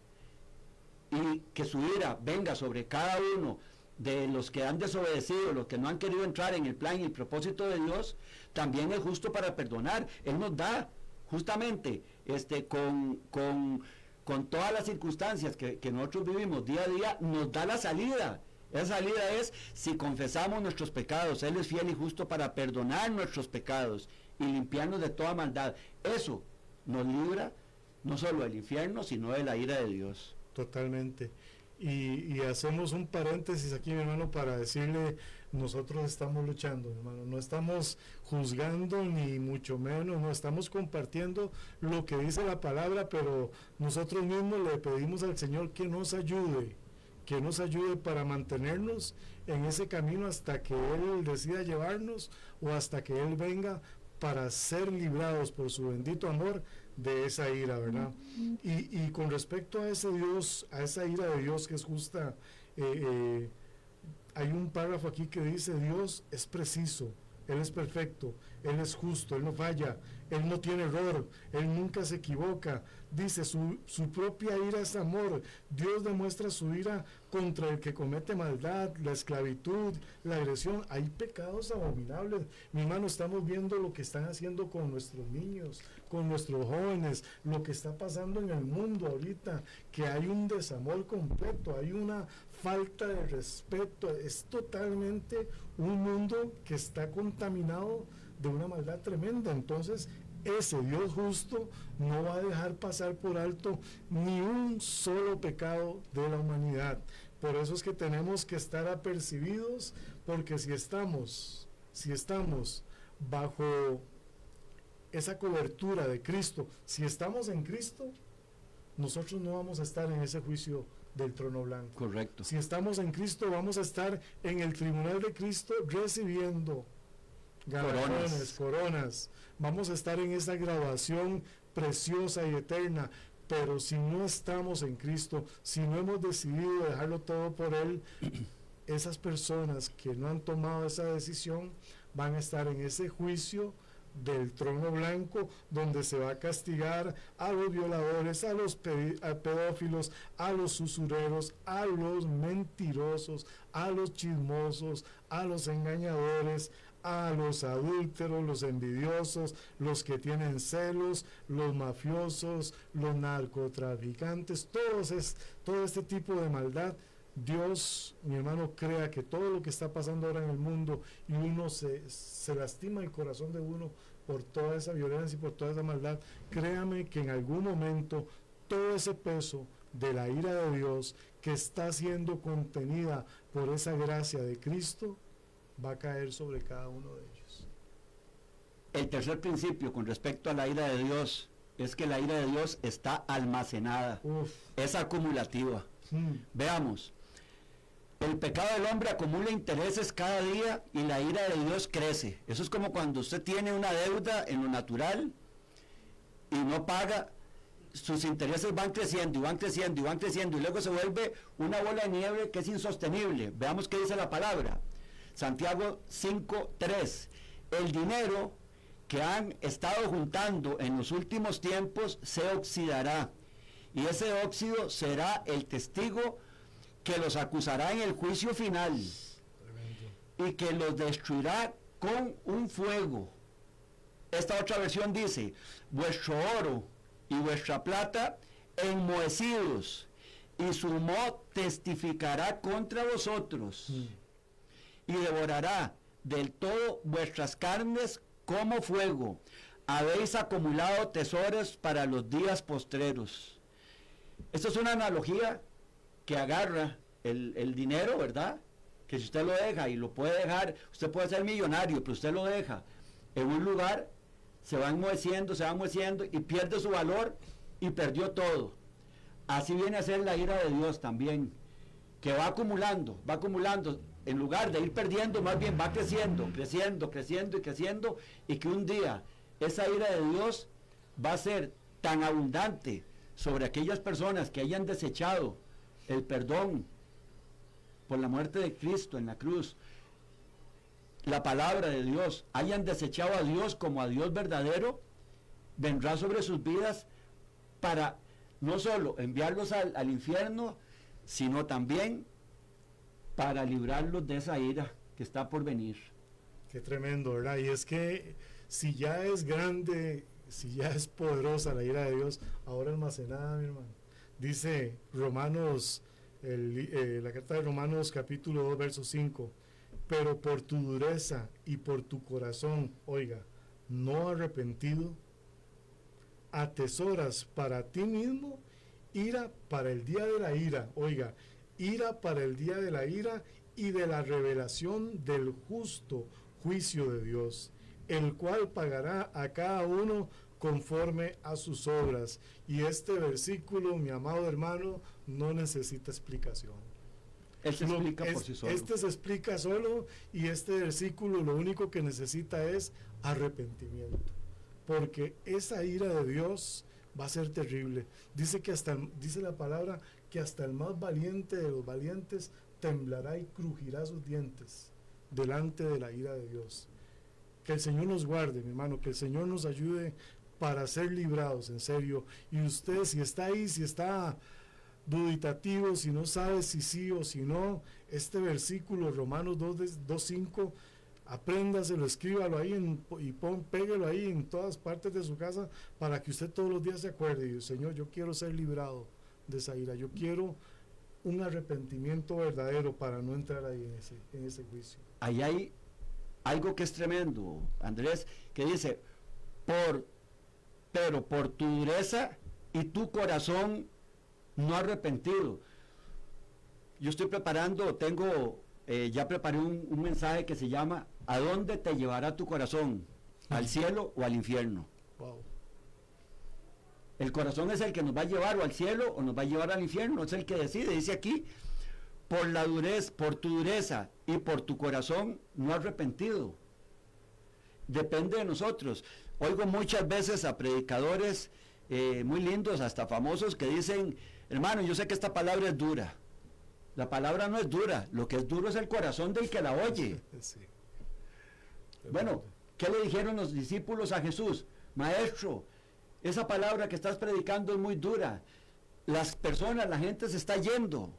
y que su ira venga sobre cada uno de los que han desobedecido, los que no han querido entrar en el plan y el propósito de Dios, también es justo para perdonar. Él nos da justamente con todas las circunstancias que nosotros vivimos día a día, nos da la salida. Esa salida es, si confesamos nuestros pecados, Él es fiel y justo para perdonar nuestros pecados y limpiarnos de toda maldad. Eso nos libra no solo del infierno, sino de la ira de Dios. Totalmente. Y hacemos un paréntesis aquí, mi hermano, para decirle, nosotros estamos luchando, hermano, no estamos juzgando ni mucho menos, no estamos compartiendo lo que dice la palabra, pero nosotros mismos le pedimos al Señor que nos ayude para mantenernos en ese camino hasta que Él decida llevarnos o hasta que Él venga para ser librados por su bendito amor de esa ira, ¿verdad? Y con respecto a ese Dios, a esa ira de Dios que es justa, hay un párrafo aquí que dice, Dios es preciso, Él es perfecto, Él es justo, Él no falla, Él no tiene error, Él nunca se equivoca. Dice, su propia ira es amor. Dios demuestra su ira contra el que comete maldad, la esclavitud, la agresión. Hay pecados abominables. Mi hermano, estamos viendo lo que están haciendo con nuestros niños, con nuestros jóvenes, lo que está pasando en el mundo ahorita, que hay un desamor completo, hay una falta de respeto. Es totalmente un mundo que está contaminado de una maldad tremenda. Entonces, ese Dios justo no va a dejar pasar por alto ni un solo pecado de la humanidad. Por eso es que tenemos que estar apercibidos, porque si estamos bajo esa cobertura de Cristo, si estamos en Cristo, nosotros no vamos a estar en ese juicio del trono blanco. Correcto. Si estamos en Cristo, vamos a estar en el tribunal de Cristo recibiendo galardones, coronas. Vamos a estar en esa graduación preciosa y eterna. Pero si no estamos en Cristo, si no hemos decidido dejarlo todo por Él, esas personas que no han tomado esa decisión van a estar en ese juicio del trono blanco, donde se va a castigar a los violadores, a los pedófilos, a los usureros, a los mentirosos, a los chismosos, a los engañadores, a los adúlteros, los envidiosos, los que tienen celos, los mafiosos, los narcotraficantes, todo este tipo de maldad. Dios, mi hermano, crea que todo lo que está pasando ahora en el mundo, y uno se lastima el corazón de uno por toda esa violencia y por toda esa maldad, créame que en algún momento todo ese peso de la ira de Dios que está siendo contenida por esa gracia de Cristo va a caer sobre cada uno de ellos. El tercer principio con respecto a la ira de Dios es que la ira de Dios está almacenada, es acumulativa. Veamos, el pecado del hombre acumula intereses cada día y la ira de Dios crece. Eso es como cuando usted tiene una deuda en lo natural y no paga, sus intereses van creciendo y van creciendo y van creciendo y luego se vuelve una bola de nieve que es insostenible. Veamos qué dice la palabra. Santiago 5:3. El dinero que han estado juntando en los últimos tiempos se oxidará, y ese óxido será el testigo que los acusará en el juicio final. Tremendo. Y que los destruirá con un fuego. Esta otra versión dice, vuestro oro y vuestra plata enmohecidos, y su moho testificará contra vosotros, y devorará del todo vuestras carnes como fuego. Habéis acumulado tesoros para los días postreros. Esto es una analogía que agarra el dinero, ¿verdad? Que si usted lo deja y lo puede dejar, usted puede ser millonario, pero usted lo deja en un lugar, se va enmoheciendo y pierde su valor y perdió todo. Así viene a ser la ira de Dios también, que va acumulando, en lugar de ir perdiendo, más bien va creciendo, y que un día esa ira de Dios va a ser tan abundante sobre aquellas personas que hayan desechado el perdón por la muerte de Cristo en la cruz, la palabra de Dios, hayan desechado a Dios como a Dios verdadero, vendrá sobre sus vidas para no solo enviarlos al infierno, sino también para librarlos de esa ira que está por venir. Qué tremendo, ¿verdad? Y es que si ya es grande, si ya es poderosa la ira de Dios, ahora almacenada, mi hermano. Dice Romanos, la carta de Romanos capítulo 2, verso 5, pero por tu dureza y por tu corazón, oiga, no arrepentido, atesoras para ti mismo ira para el día de la ira, oiga, ira para el día de la ira y de la revelación del justo juicio de Dios, el cual pagará a cada uno conforme a sus obras. Y este versículo, mi amado hermano, no necesita explicación. Él se explica por sí solo. Este se explica solo, y este versículo lo único que necesita es arrepentimiento, porque esa ira de Dios va a ser terrible. Dice la palabra que hasta el más valiente de los valientes temblará y crujirá sus dientes delante de la ira de Dios. Que el Señor nos guarde, mi hermano, que el Señor nos ayude para ser librados, en serio. Y usted, si está ahí, si está duditativo, si no sabe si sí o si no, este versículo, Romanos 2:5, apréndaselo, escríbalo ahí péguelo ahí en todas partes de su casa, para que usted todos los días se acuerde. Y Señor, yo quiero ser librado de esa ira, yo quiero un arrepentimiento verdadero para no entrar ahí en ese juicio. Ahí hay algo que es tremendo, Andrés, que dice, pero por tu dureza y tu corazón no arrepentido. Yo estoy preparando, ya preparé un mensaje que se llama ¿a dónde te llevará tu corazón? ¿Al cielo o al infierno? Wow. El corazón es el que nos va a llevar o al cielo o nos va a llevar al infierno, es el que decide. Dice aquí, por tu dureza y por tu corazón no arrepentido. Depende de nosotros. Oigo muchas veces a predicadores muy lindos, hasta famosos, que dicen, hermano, yo sé que esta palabra es dura. La palabra no es dura, lo que es duro es el corazón del que la oye. Sí. Bueno, ¿qué le dijeron los discípulos a Jesús? Maestro, esa palabra que estás predicando es muy dura. Las personas, la gente se está yendo.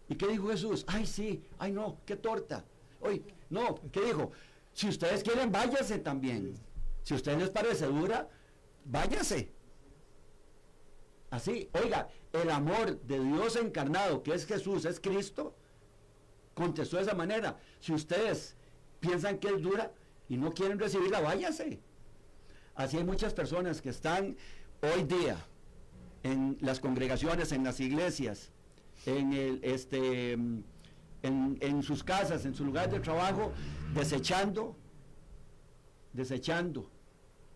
¿Y qué dijo Jesús? Ay, sí, ay no, qué torta. Oye, no, ¿qué dijo? Si ustedes quieren, váyanse también. Si a ustedes les parece dura, váyanse. Así, oiga, el amor de Dios encarnado, que es Jesús, es Cristo, contestó de esa manera. Si ustedes piensan que es dura y no quieren recibirla, váyanse. Así hay muchas personas que están hoy día en las congregaciones, en las iglesias, en sus casas, en su lugar de trabajo, desechando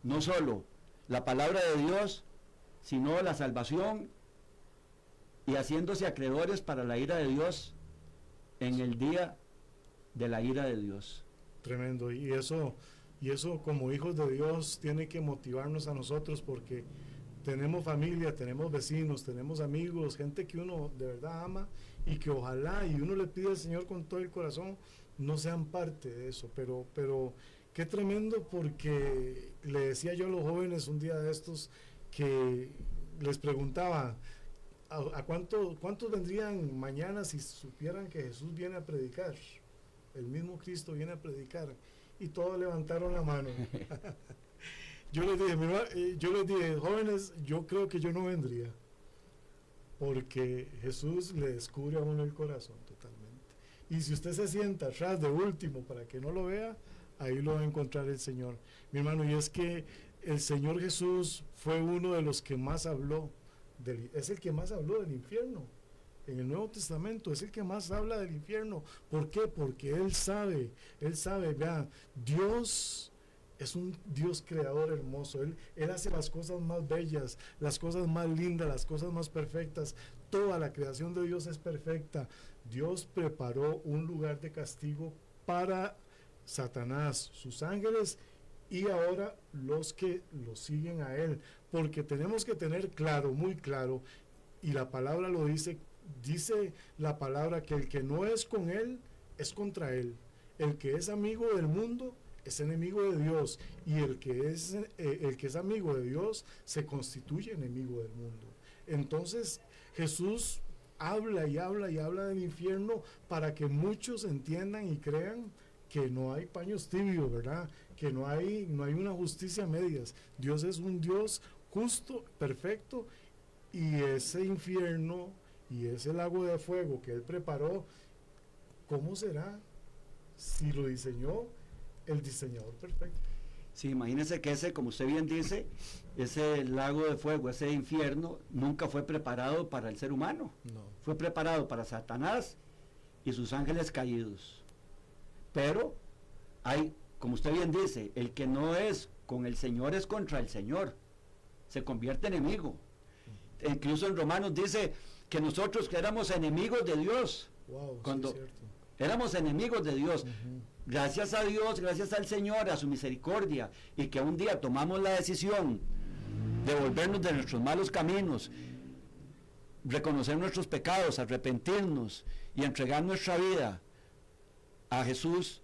no solo la palabra de Dios, sino la salvación, y haciéndose acreedores para la ira de Dios en el día de la ira de Dios. Tremendo. Y eso como hijos de Dios tiene que motivarnos a nosotros, porque tenemos familia, tenemos vecinos, tenemos amigos, gente que uno de verdad ama, y que ojalá, y uno le pide al Señor con todo el corazón, no sean parte de eso. Pero qué tremendo, porque le decía yo a los jóvenes un día de estos, que les preguntaba, ¿a cuántos vendrían mañana si supieran que Jesús viene a predicar? El mismo Cristo viene a predicar. Y todos levantaron la mano. Yo les dije, jóvenes, yo creo que yo no vendría. porque Jesús le descubre a uno el corazón totalmente. Y si usted se sienta atrás de último para que no lo vea, ahí lo va a encontrar el Señor. Mi hermano, y es que el Señor Jesús fue uno de los que más habló, es el que más habló del infierno. En el Nuevo Testamento es el que más habla del infierno. ¿Por qué? Porque Él sabe, vean, Dios es un Dios creador hermoso. Él hace las cosas más bellas, las cosas más lindas, las cosas más perfectas. Toda la creación de Dios es perfecta. Dios preparó un lugar de castigo para Satanás, sus ángeles y ahora los que lo siguen a Él. Porque tenemos que tener claro, muy claro, y la palabra lo dice la palabra que el que no es con Él es contra Él. El que es amigo del mundo es enemigo de Dios, y el que es amigo de Dios se constituye enemigo del mundo. Entonces Jesús habla y habla y habla del infierno para que muchos entiendan y crean que no hay paños tibios, ¿verdad? Que no hay una justicia a medias. Dios es un Dios justo, perfecto, y ese infierno y ese lago de fuego que Él preparó, ¿cómo será si lo diseñó el diseñador perfecto? Sí, imagínense que ese, como usted bien dice, ese lago de fuego, ese infierno, nunca fue preparado para el ser humano. No. Fue preparado para Satanás y sus ángeles caídos. Pero hay, como usted bien dice, el que no es con el Señor es contra el Señor. Se convierte en enemigo. Incluso en Romanos dice que nosotros que éramos enemigos de Dios. Wow, cuando sí, es cierto. éramos enemigos de Dios. Gracias a Dios, gracias al Señor, a su misericordia, y que un día tomamos la decisión de volvernos de nuestros malos caminos, reconocer nuestros pecados, arrepentirnos y entregar nuestra vida a Jesús.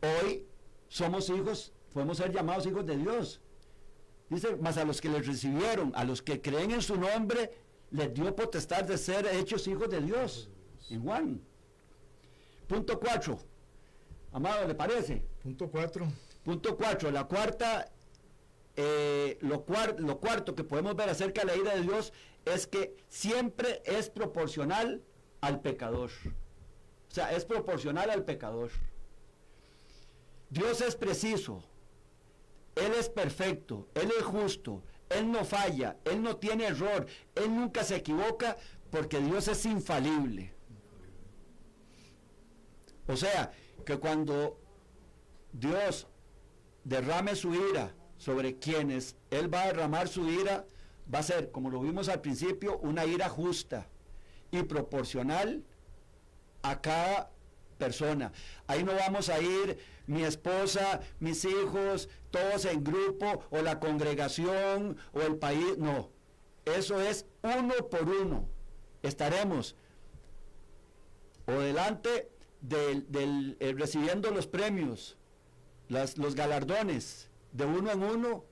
Hoy somos hijos, podemos ser llamados hijos de Dios. Dice, mas a los que les recibieron, a los que creen en su nombre, les dio potestad de ser hechos hijos de Dios. En Juan. Punto 4. Amado, ¿le parece? Punto 4. Punto 4. La cuarta, lo cuarto que podemos ver acerca de la ira de Dios es que siempre es proporcional al pecador. O sea, es proporcional al pecador. Dios es preciso. Él es perfecto. Él es justo. Él no falla. Él no tiene error. Él nunca se equivoca porque Dios es infalible. O sea, que cuando Dios derrame su ira sobre quienes Él va a derramar su ira, va a ser, como lo vimos al principio, una ira justa y proporcional a cada persona. Ahí no vamos a ir mi esposa, mis hijos, todos en grupo, o la congregación, o el país, no. Eso es uno por uno. Estaremos o delante recibiendo los premios, los galardones de uno en uno,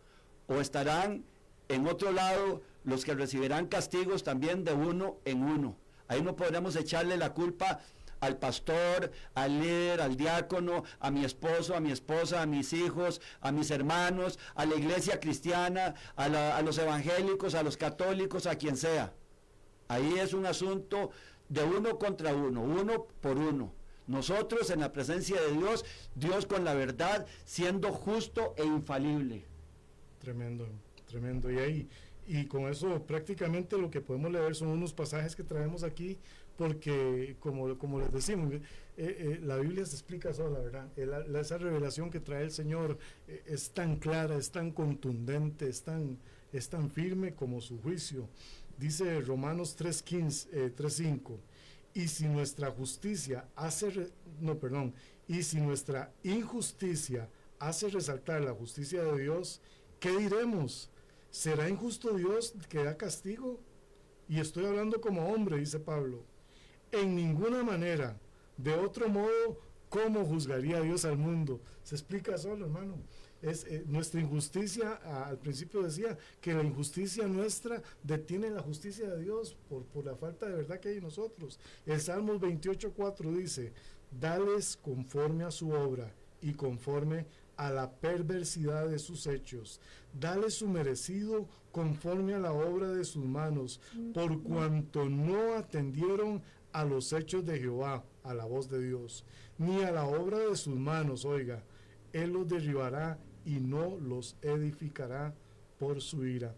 o estarán en otro lado los que recibirán castigos también de uno en uno. Ahí no podremos echarle la culpa al pastor, al líder, al diácono, a mi esposo, a mi esposa, a mis hijos, a mis hermanos, a la iglesia cristiana, a los evangélicos, a los católicos, a quien sea. Ahí es un asunto de uno contra uno, uno por uno. Nosotros en la presencia de Dios, Dios con la verdad, siendo justo e infalible. Tremendo, tremendo. Y con eso prácticamente lo que podemos leer son unos pasajes que traemos aquí, porque como les decimos, la Biblia se explica sola, ¿verdad? Esa revelación que trae el Señor es tan clara, es tan contundente, es tan firme como su juicio. Dice Romanos 3:5, y si nuestra injusticia hace resaltar la justicia de Dios, ¿qué diremos? ¿Será injusto Dios que da castigo? Y estoy hablando como hombre, dice Pablo. En ninguna manera, de otro modo, ¿cómo juzgaría Dios al mundo? Se explica solo, hermano. Nuestra injusticia, al principio decía que la injusticia nuestra detiene la justicia de Dios por la falta de verdad que hay en nosotros. El Salmos 28:4 dice, dales conforme a su obra y conforme a la perversidad de sus hechos. Dale su merecido conforme a la obra de sus manos, por cuanto no atendieron a los hechos de Jehová, a la voz de Dios, ni a la obra de sus manos. Oiga, Él los derribará y no los edificará por su ira.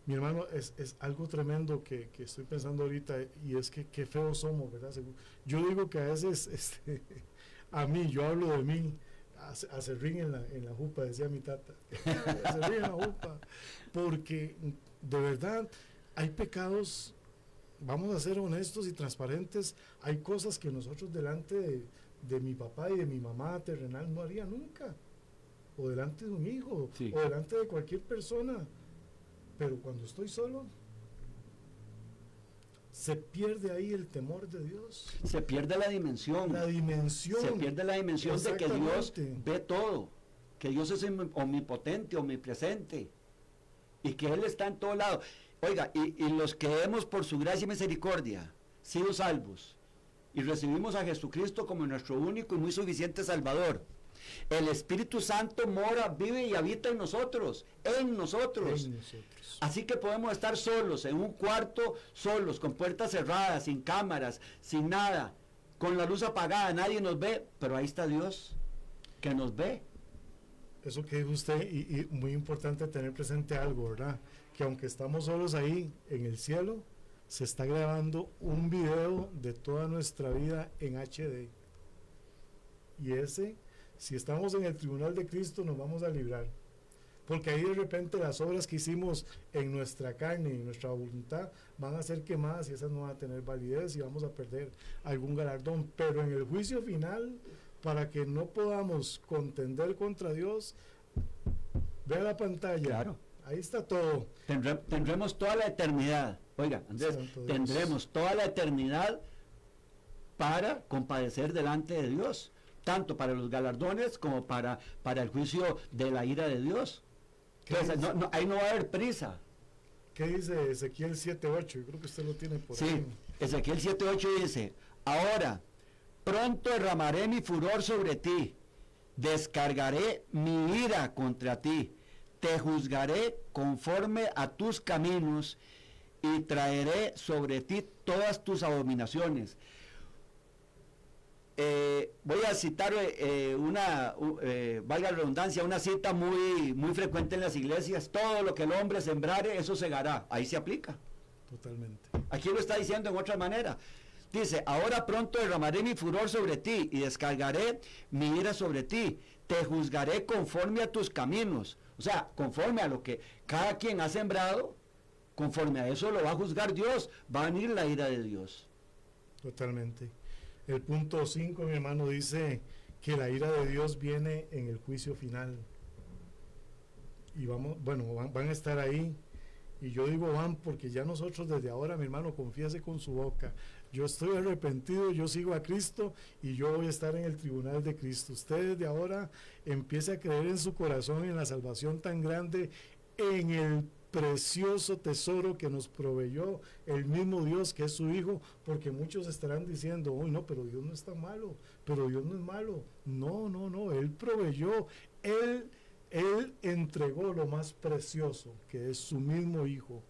Mi hermano, es algo tremendo que estoy pensando ahorita, y es que qué feos somos, ¿verdad? Yo digo que a veces, a mí, yo hablo de mí, acerrín en la jupa, decía mi tata, acerrín en la jupa, porque de verdad hay pecados, vamos a ser honestos y transparentes, hay cosas que nosotros delante de mi papá y de mi mamá terrenal no haría nunca, o delante de un hijo, sí, o delante de cualquier persona. Pero cuando estoy solo, se pierde ahí el temor de Dios. se pierde la dimensión. La dimensión. Se pierde la dimensión de que Dios Exactamente. ve todo, que Dios es omnipotente, omnipresente, y que Él está en todo lado. Oiga, y los que hemos por su gracia y misericordia sido salvos y recibimos a Jesucristo como nuestro único y muy suficiente Salvador, el Espíritu Santo mora, vive y habita en nosotros, en nosotros. Así que podemos estar solos, en un cuarto, solos, con puertas cerradas, sin cámaras, sin nada, con la luz apagada, nadie nos ve, pero ahí está Dios, que nos ve. Eso que dijo usted, y muy importante tener presente algo, ¿verdad? Que aunque estamos solos ahí, en el cielo, se está grabando un video de toda nuestra vida en HD. Y ese, si estamos en el tribunal de Cristo, nos vamos a librar. Porque ahí de repente las obras que hicimos en nuestra carne y en nuestra voluntad van a ser quemadas y esas no van a tener validez y vamos a perder algún galardón. Pero en el juicio final, para que no podamos contender contra Dios, vea la pantalla. Claro. Ahí está todo. Tendremos toda la eternidad. Oiga, Andrés, Santo Dios. tendremos toda la eternidad para compadecer delante de Dios, tanto para los galardones como para el juicio de la ira de Dios. Entonces, ahí no va a haber prisa. ¿Qué dice Ezequiel 7:8? Yo creo que usted lo tiene por Sí, ahí. Ezequiel 7:8 dice: ahora, pronto derramaré mi furor sobre ti, descargaré mi ira contra ti, te juzgaré conforme a tus caminos y traeré sobre ti todas tus abominaciones. Voy a citar valga la redundancia, una cita muy frecuente en las iglesias: todo lo que el hombre sembrare, eso segará. Ahí se aplica. Totalmente. Aquí lo está diciendo en otra manera. Dice: ahora pronto derramaré mi furor sobre ti y descargaré mi ira sobre ti, te juzgaré conforme a tus caminos. O sea, conforme a lo que cada quien ha sembrado, conforme a eso lo va a juzgar Dios, va a venir la ira de Dios. Totalmente. El punto 5, mi hermano, dice que la ira de Dios viene en el juicio final. Y van a estar ahí. Y yo digo van porque ya nosotros desde ahora, mi hermano, confiese con su boca: yo estoy arrepentido, yo sigo a Cristo y yo voy a estar en el tribunal de Cristo. Usted desde ahora empiece a creer en su corazón en la salvación tan grande, en el precioso tesoro que nos proveyó el mismo Dios, que es su Hijo, porque muchos estarán diciendo: uy, no, pero Dios no es tan malo, pero Dios no es malo. No, Él proveyó, Él entregó lo más precioso, que es su mismo Hijo,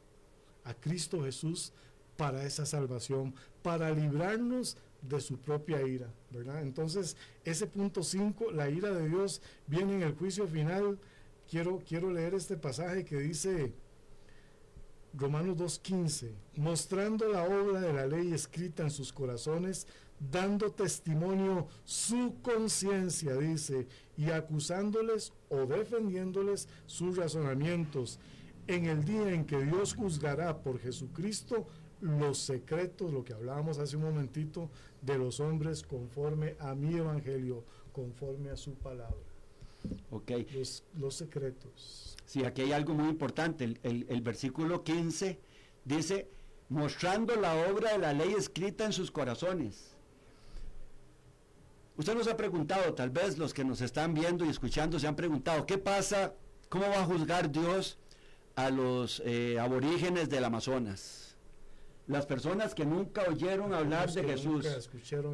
a Cristo Jesús, para esa salvación, para librarnos de su propia ira, ¿verdad? Entonces, ese punto 5, la ira de Dios viene en el juicio final. Quiero leer este pasaje que dice Romanos 2:15: mostrando la obra de la ley escrita en sus corazones, dando testimonio su conciencia, dice, y acusándoles o defendiéndoles sus razonamientos, en el día en que Dios juzgará por Jesucristo los secretos, lo que hablábamos hace un momentito, de los hombres, conforme a mi evangelio, conforme a su palabra. Okay. Los secretos. Sí, aquí hay algo muy importante. El versículo 15 dice: mostrando la obra de la ley escrita en sus corazones. Usted nos ha preguntado, tal vez los que nos están viendo y escuchando se han preguntado: ¿qué pasa? ¿Cómo va a juzgar Dios a los aborígenes del Amazonas? Las personas que nunca oyeron hablar de Jesús,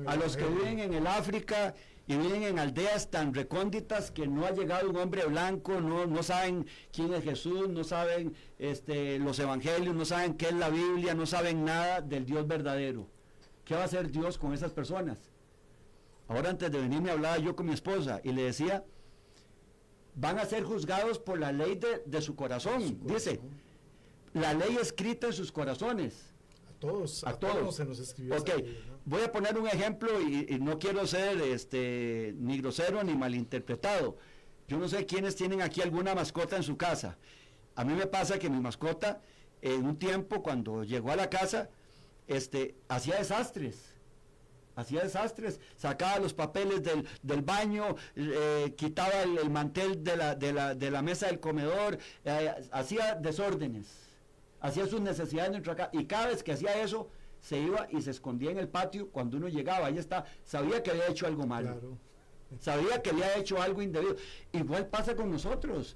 a los que viven en el África y viven en aldeas tan recónditas que no ha llegado un hombre blanco, no saben quién es Jesús, no saben los evangelios, no saben qué es la Biblia, no saben nada del Dios verdadero. ¿Qué va a hacer Dios con esas personas? Ahora, antes de venir, me hablaba yo con mi esposa y le decía, van a ser juzgados por la ley de su corazón. Dice, la ley escrita en sus corazones. A todos se nos escribió. Ok, esa ley, ¿no? voy a poner un ejemplo y no quiero ser ni grosero ni malinterpretado. Yo no sé quiénes tienen aquí alguna mascota en su casa. A mí me pasa que mi mascota, en un tiempo, cuando llegó a la casa, hacía desastres, sacaba los papeles del baño, quitaba el mantel de la mesa del comedor, hacía desórdenes, hacía sus necesidades dentro de acá, y cada vez que hacía eso, se iba y se escondía en el patio. Cuando uno llegaba, ahí está, sabía que había hecho algo malo, Claro. sabía que había hecho algo indebido. Igual pasa con nosotros.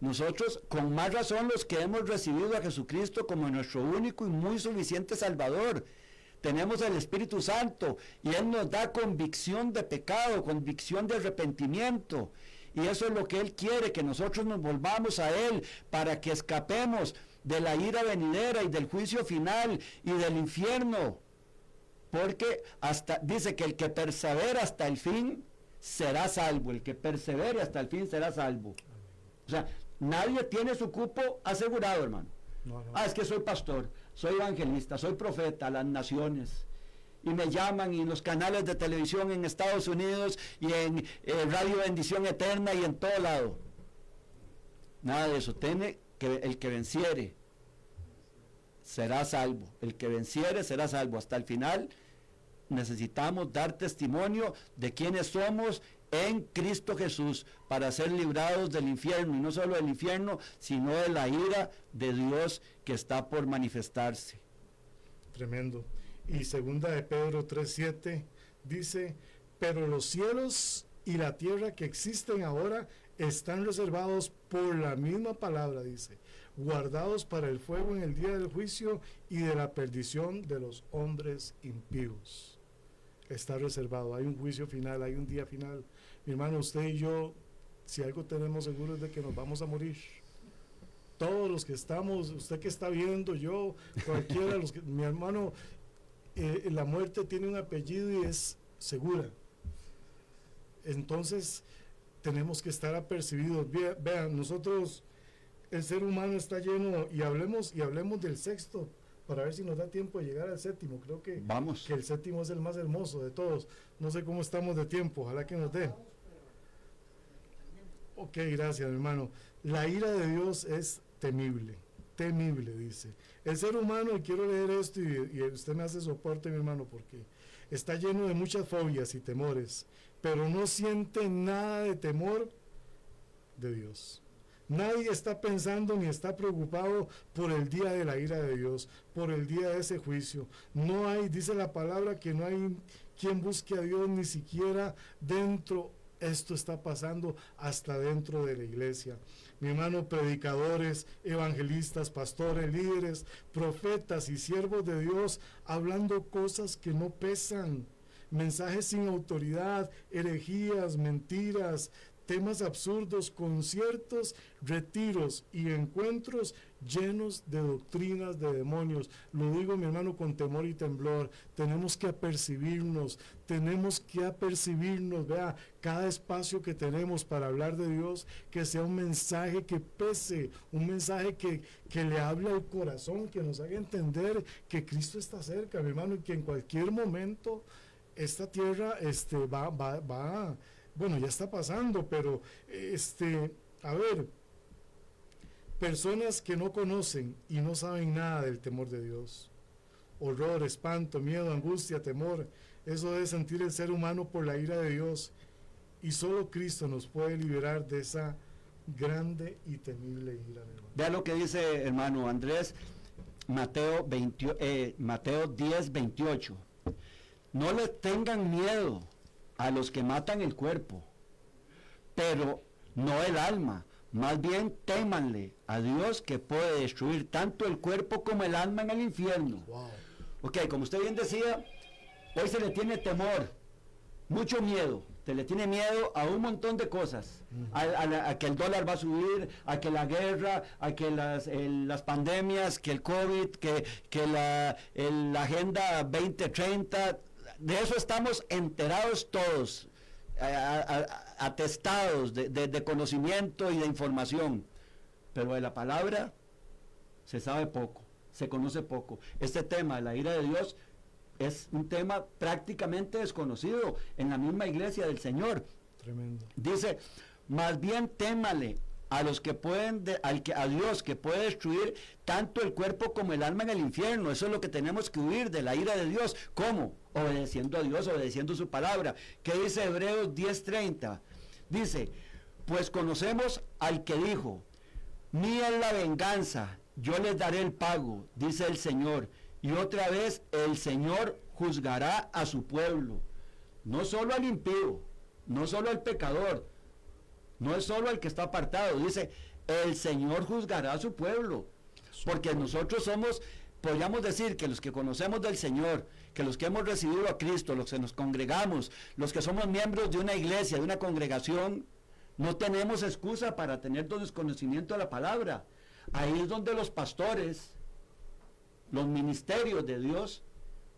Nosotros, con más razón, los que hemos recibido a Jesucristo como nuestro único y muy suficiente Salvador, tenemos el Espíritu Santo y Él nos da convicción de pecado, convicción de arrepentimiento, y eso es lo que Él quiere, que nosotros nos volvamos a Él para que escapemos de la ira venidera y del juicio final y del infierno, porque dice que el que persevera hasta el fin será salvo, el que persevere hasta el fin será salvo. O sea, nadie tiene su cupo asegurado, hermano. No. Es que soy pastor, soy evangelista, soy profeta a las naciones, y me llaman, y en los canales de televisión en Estados Unidos y en Radio Bendición Eterna y en todo lado. Nada de eso. El que venciere será salvo, el que venciere será salvo. Hasta el final necesitamos dar testimonio de quiénes somos en Cristo Jesús para ser librados del infierno, y no solo del infierno, sino de la ira de Dios que está por manifestarse. Tremendo. Y segunda de Pedro 3:7 dice, pero los cielos y la tierra que existen ahora están reservados por la misma palabra, dice, guardados para el fuego en el día del juicio y de la perdición de los hombres impíos. Está reservado, hay un juicio final, hay un día final. Mi hermano, usted y yo, si algo tenemos seguro es de que nos vamos a morir. Todos los que estamos, usted que está viendo, yo, cualquiera, mi hermano, la muerte tiene un apellido y es segura. Entonces, tenemos que estar apercibidos. Vean, nosotros, el ser humano está lleno, y hablemos del sexto, para ver si nos da tiempo de llegar al séptimo. Creo que el séptimo es el más hermoso de todos. No sé cómo estamos de tiempo, ojalá que nos dé. Ok, gracias, hermano. La ira de Dios es temible, dice. El ser humano, y quiero leer esto, y usted me hace soporte, mi hermano, porque está lleno de muchas fobias y temores, pero no siente nada de temor de Dios. Nadie está pensando ni está preocupado por el día de la ira de Dios, por el día de ese juicio. No hay, dice la palabra, que no hay quien busque a Dios ni siquiera dentro. Esto está pasando hasta dentro de la iglesia. Mi hermano, predicadores, evangelistas, pastores, líderes, profetas y siervos de Dios hablando cosas que no pesan, mensajes sin autoridad, herejías, mentiras, temas absurdos, conciertos, retiros y encuentros llenos de doctrinas de demonios. Lo digo, mi hermano, con temor y temblor. Tenemos que apercibirnos, vea, cada espacio que tenemos para hablar de Dios, que sea un mensaje que pese, un mensaje que le hable al corazón, que nos haga entender que Cristo está cerca, mi hermano, y que en cualquier momento esta tierra va bueno, ya está pasando, pero a ver, personas que no conocen y no saben nada del temor de Dios, horror, espanto, miedo, angustia, temor, eso debe sentir el ser humano por la ira de Dios, y solo Cristo nos puede liberar de esa grande y temible ira. Vea lo que dice, hermano Andrés, Mateo 10:28. No le tengan miedo a los que matan el cuerpo, pero no el alma. Más bien témanle a Dios, que puede destruir tanto el cuerpo como el alma en el infierno. Wow. Ok, como usted bien decía, hoy se le tiene temor. mucho miedo. Te le tiene miedo a un montón de cosas, a que el dólar va a subir, a que la guerra, a que las pandemias, que el COVID, que la Agenda 2030, de eso estamos enterados todos, atestados de conocimiento y de información, pero de la palabra se sabe poco, se conoce poco. Este tema de la ira de Dios es un tema prácticamente desconocido en la misma iglesia del Señor. Tremendo. Dice, más bien témale a los que pueden, a Dios que puede destruir tanto el cuerpo como el alma en el infierno. Eso es lo que tenemos que huir, de la ira de Dios. ¿Cómo? Obedeciendo a Dios, obedeciendo su palabra. ¿Qué dice Hebreos 10:30? Dice, pues conocemos al que dijo, mía es la venganza, yo les daré el pago, dice el Señor. Y otra vez el Señor juzgará a su pueblo, no solo al impío, no solo al pecador, no es solo al que está apartado, dice, el Señor juzgará a su pueblo, porque nosotros somos, podríamos decir que los que conocemos del Señor, que los que hemos recibido a Cristo, los que nos congregamos, los que somos miembros de una iglesia, de una congregación, no tenemos excusa para tener desconocimiento de la palabra. Ahí es donde los pastores, los ministerios de Dios,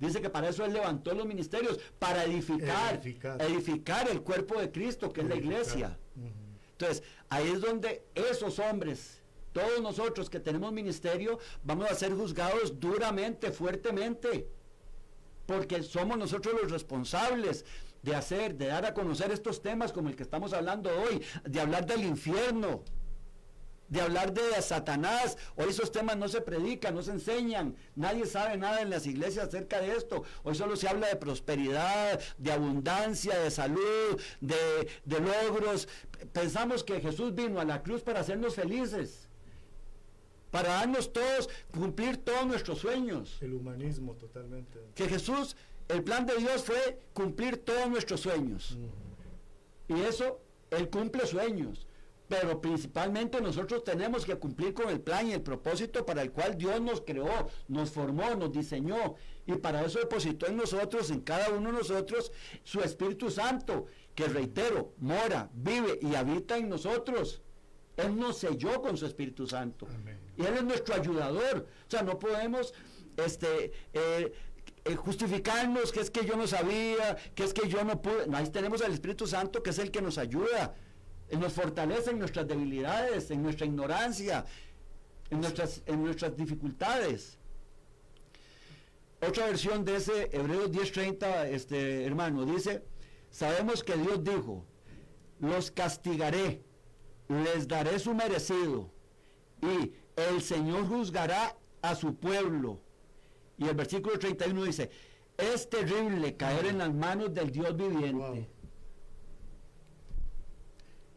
dice que para eso Él levantó los ministerios, para edificar el cuerpo de Cristo, que es la iglesia. Entonces, ahí es donde esos hombres, todos nosotros que tenemos ministerio, vamos a ser juzgados duramente, fuertemente, porque somos nosotros los responsables de dar a conocer estos temas como el que estamos hablando hoy, de hablar del infierno, de hablar de Satanás. Hoy esos temas no se predican, no se enseñan, nadie sabe nada en las iglesias acerca de esto. Hoy solo se habla de prosperidad, de abundancia, de salud, de logros. Pensamos que Jesús vino a la cruz para hacernos felices, para darnos todos, cumplir todos nuestros sueños. El humanismo totalmente. Que Jesús, el plan de Dios fue cumplir todos nuestros sueños. Y eso, Él cumple sueños. Pero principalmente nosotros tenemos que cumplir con el plan y el propósito para el cual Dios nos creó, nos formó, nos diseñó, y para eso depositó en nosotros, en cada uno de nosotros, su Espíritu Santo, que, reitero, mora, vive y habita en nosotros. Él nos selló con su Espíritu Santo. Amén. Y Él es nuestro ayudador. O sea, no podemos justificarnos que es que yo no sabía, que es que yo no pude. No, ahí tenemos al Espíritu Santo, que es el que nos ayuda. Él nos fortalece en nuestras debilidades, en nuestra ignorancia, en nuestras dificultades. Otra versión de ese Hebreos 10:30, hermano, dice, sabemos que Dios dijo, los castigaré, les daré su merecido, y el Señor juzgará a su pueblo. Y el versículo 31 dice, es terrible caer en las manos del Dios viviente. Wow.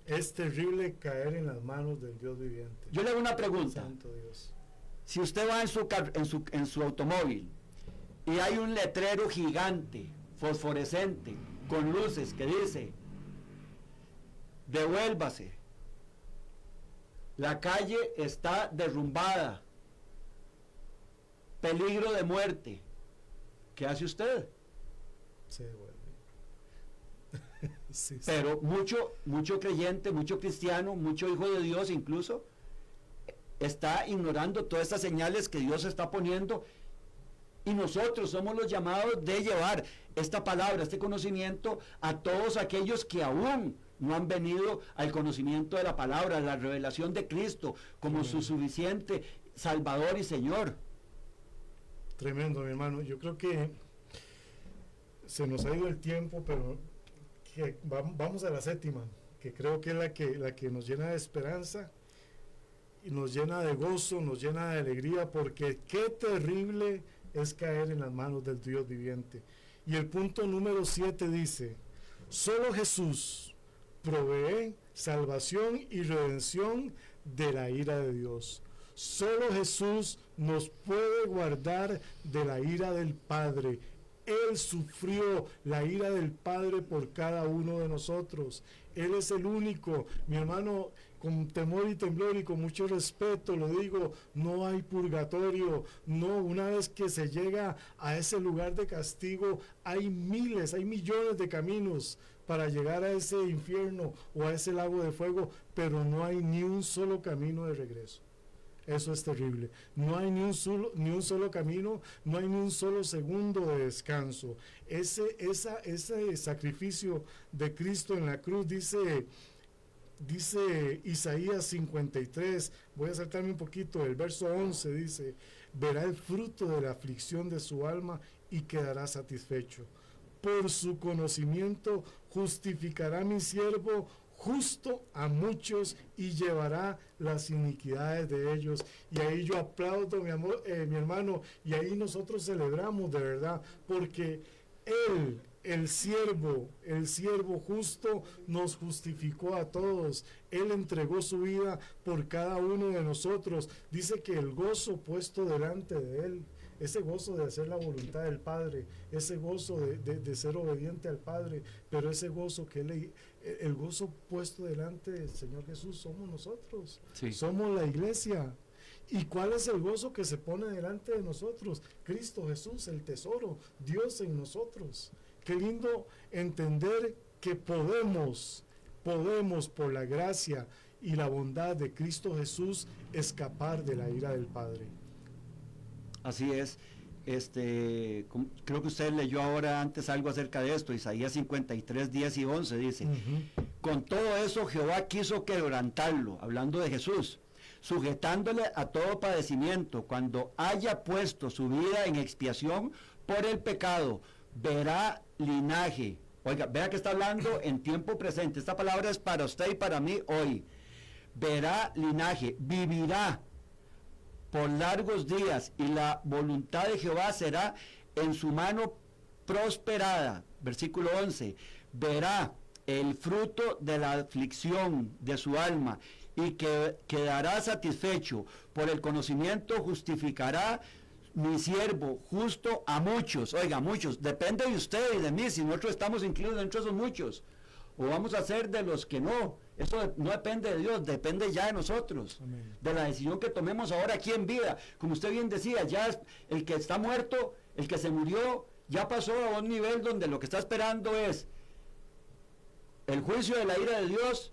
Es terrible caer en las manos del Dios viviente. Yo le hago una pregunta. Santo Dios. Si usted va en su automóvil y hay un letrero gigante, fosforescente, con luces que dice, devuélvase, la calle está derrumbada, peligro de muerte, ¿qué hace usted? Se devuelve. Sí. Pero mucho creyente, mucho cristiano, mucho hijo de Dios incluso, está ignorando todas estas señales que Dios está poniendo, y nosotros somos los llamados de llevar esta palabra, este conocimiento a todos aquellos que aún no han venido al conocimiento de la palabra, a la revelación de Cristo como su suficiente Salvador y Señor. Tremendo, mi hermano. Yo creo que se nos ha ido el tiempo, pero que vamos a la séptima, que creo que es la que nos llena de esperanza y nos llena de gozo, nos llena de alegría, porque qué terrible es caer en las manos del Dios viviente. Y el punto número 7 dice, solo Jesús provee salvación y redención de la ira de Dios. Solo Jesús nos puede guardar de la ira del Padre. Él sufrió la ira del Padre por cada uno de nosotros. Él es el único. Mi hermano, con temor y temblor y con mucho respeto lo digo, no hay purgatorio. No, una vez que se llega a ese lugar de castigo, hay miles, hay millones de caminos para llegar a ese infierno o a ese lago de fuego, pero no hay ni un solo camino de regreso. Eso es terrible. No hay ni un solo camino, no hay ni un solo segundo de descanso. Ese sacrificio de Cristo en la cruz, dice Isaías 53, voy a saltarme un poquito, el verso 11 dice, verá el fruto de la aflicción de su alma y quedará satisfecho. Por su conocimiento justificará mi siervo justo a muchos y llevará las iniquidades de ellos. Y ahí yo aplaudo, mi hermano, y ahí nosotros celebramos de verdad, porque Él, el siervo justo, nos justificó a todos. Él entregó su vida por cada uno de nosotros. Dice que el gozo puesto delante de Él, ese gozo de hacer la voluntad del Padre, ese gozo de ser obediente al Padre, pero ese gozo el gozo puesto delante del Señor Jesús somos nosotros, sí. Somos la iglesia. ¿Y cuál es el gozo que se pone delante de nosotros? Cristo Jesús, el tesoro, Dios en nosotros. Qué lindo entender que podemos por la gracia y la bondad de Cristo Jesús escapar de la ira del Padre. Así es. Creo que usted leyó ahora antes algo acerca de esto. Isaías 53, 10 y 11 dice, con todo eso Jehová quiso quebrantarlo, hablando de Jesús, sujetándole a todo padecimiento, cuando haya puesto su vida en expiación por el pecado, verá linaje. Oiga, vea que está hablando en tiempo presente. Esta palabra es para usted y para mí hoy. Verá linaje, vivirá por largos días, y la voluntad de Jehová será en su mano prosperada. Versículo 11, verá el fruto de la aflicción de su alma, y que quedará satisfecho. Por el conocimiento justificará mi siervo justo a muchos. Oiga, muchos, depende de usted y de mí, si nosotros estamos incluidos dentro de esos muchos, o vamos a ser de los que no. Eso no depende de Dios, depende ya de nosotros. Amén. De la decisión que tomemos ahora aquí en vida. Como usted bien decía, ya el que está muerto, el que se murió, ya pasó a un nivel donde lo que está esperando es el juicio de la ira de Dios,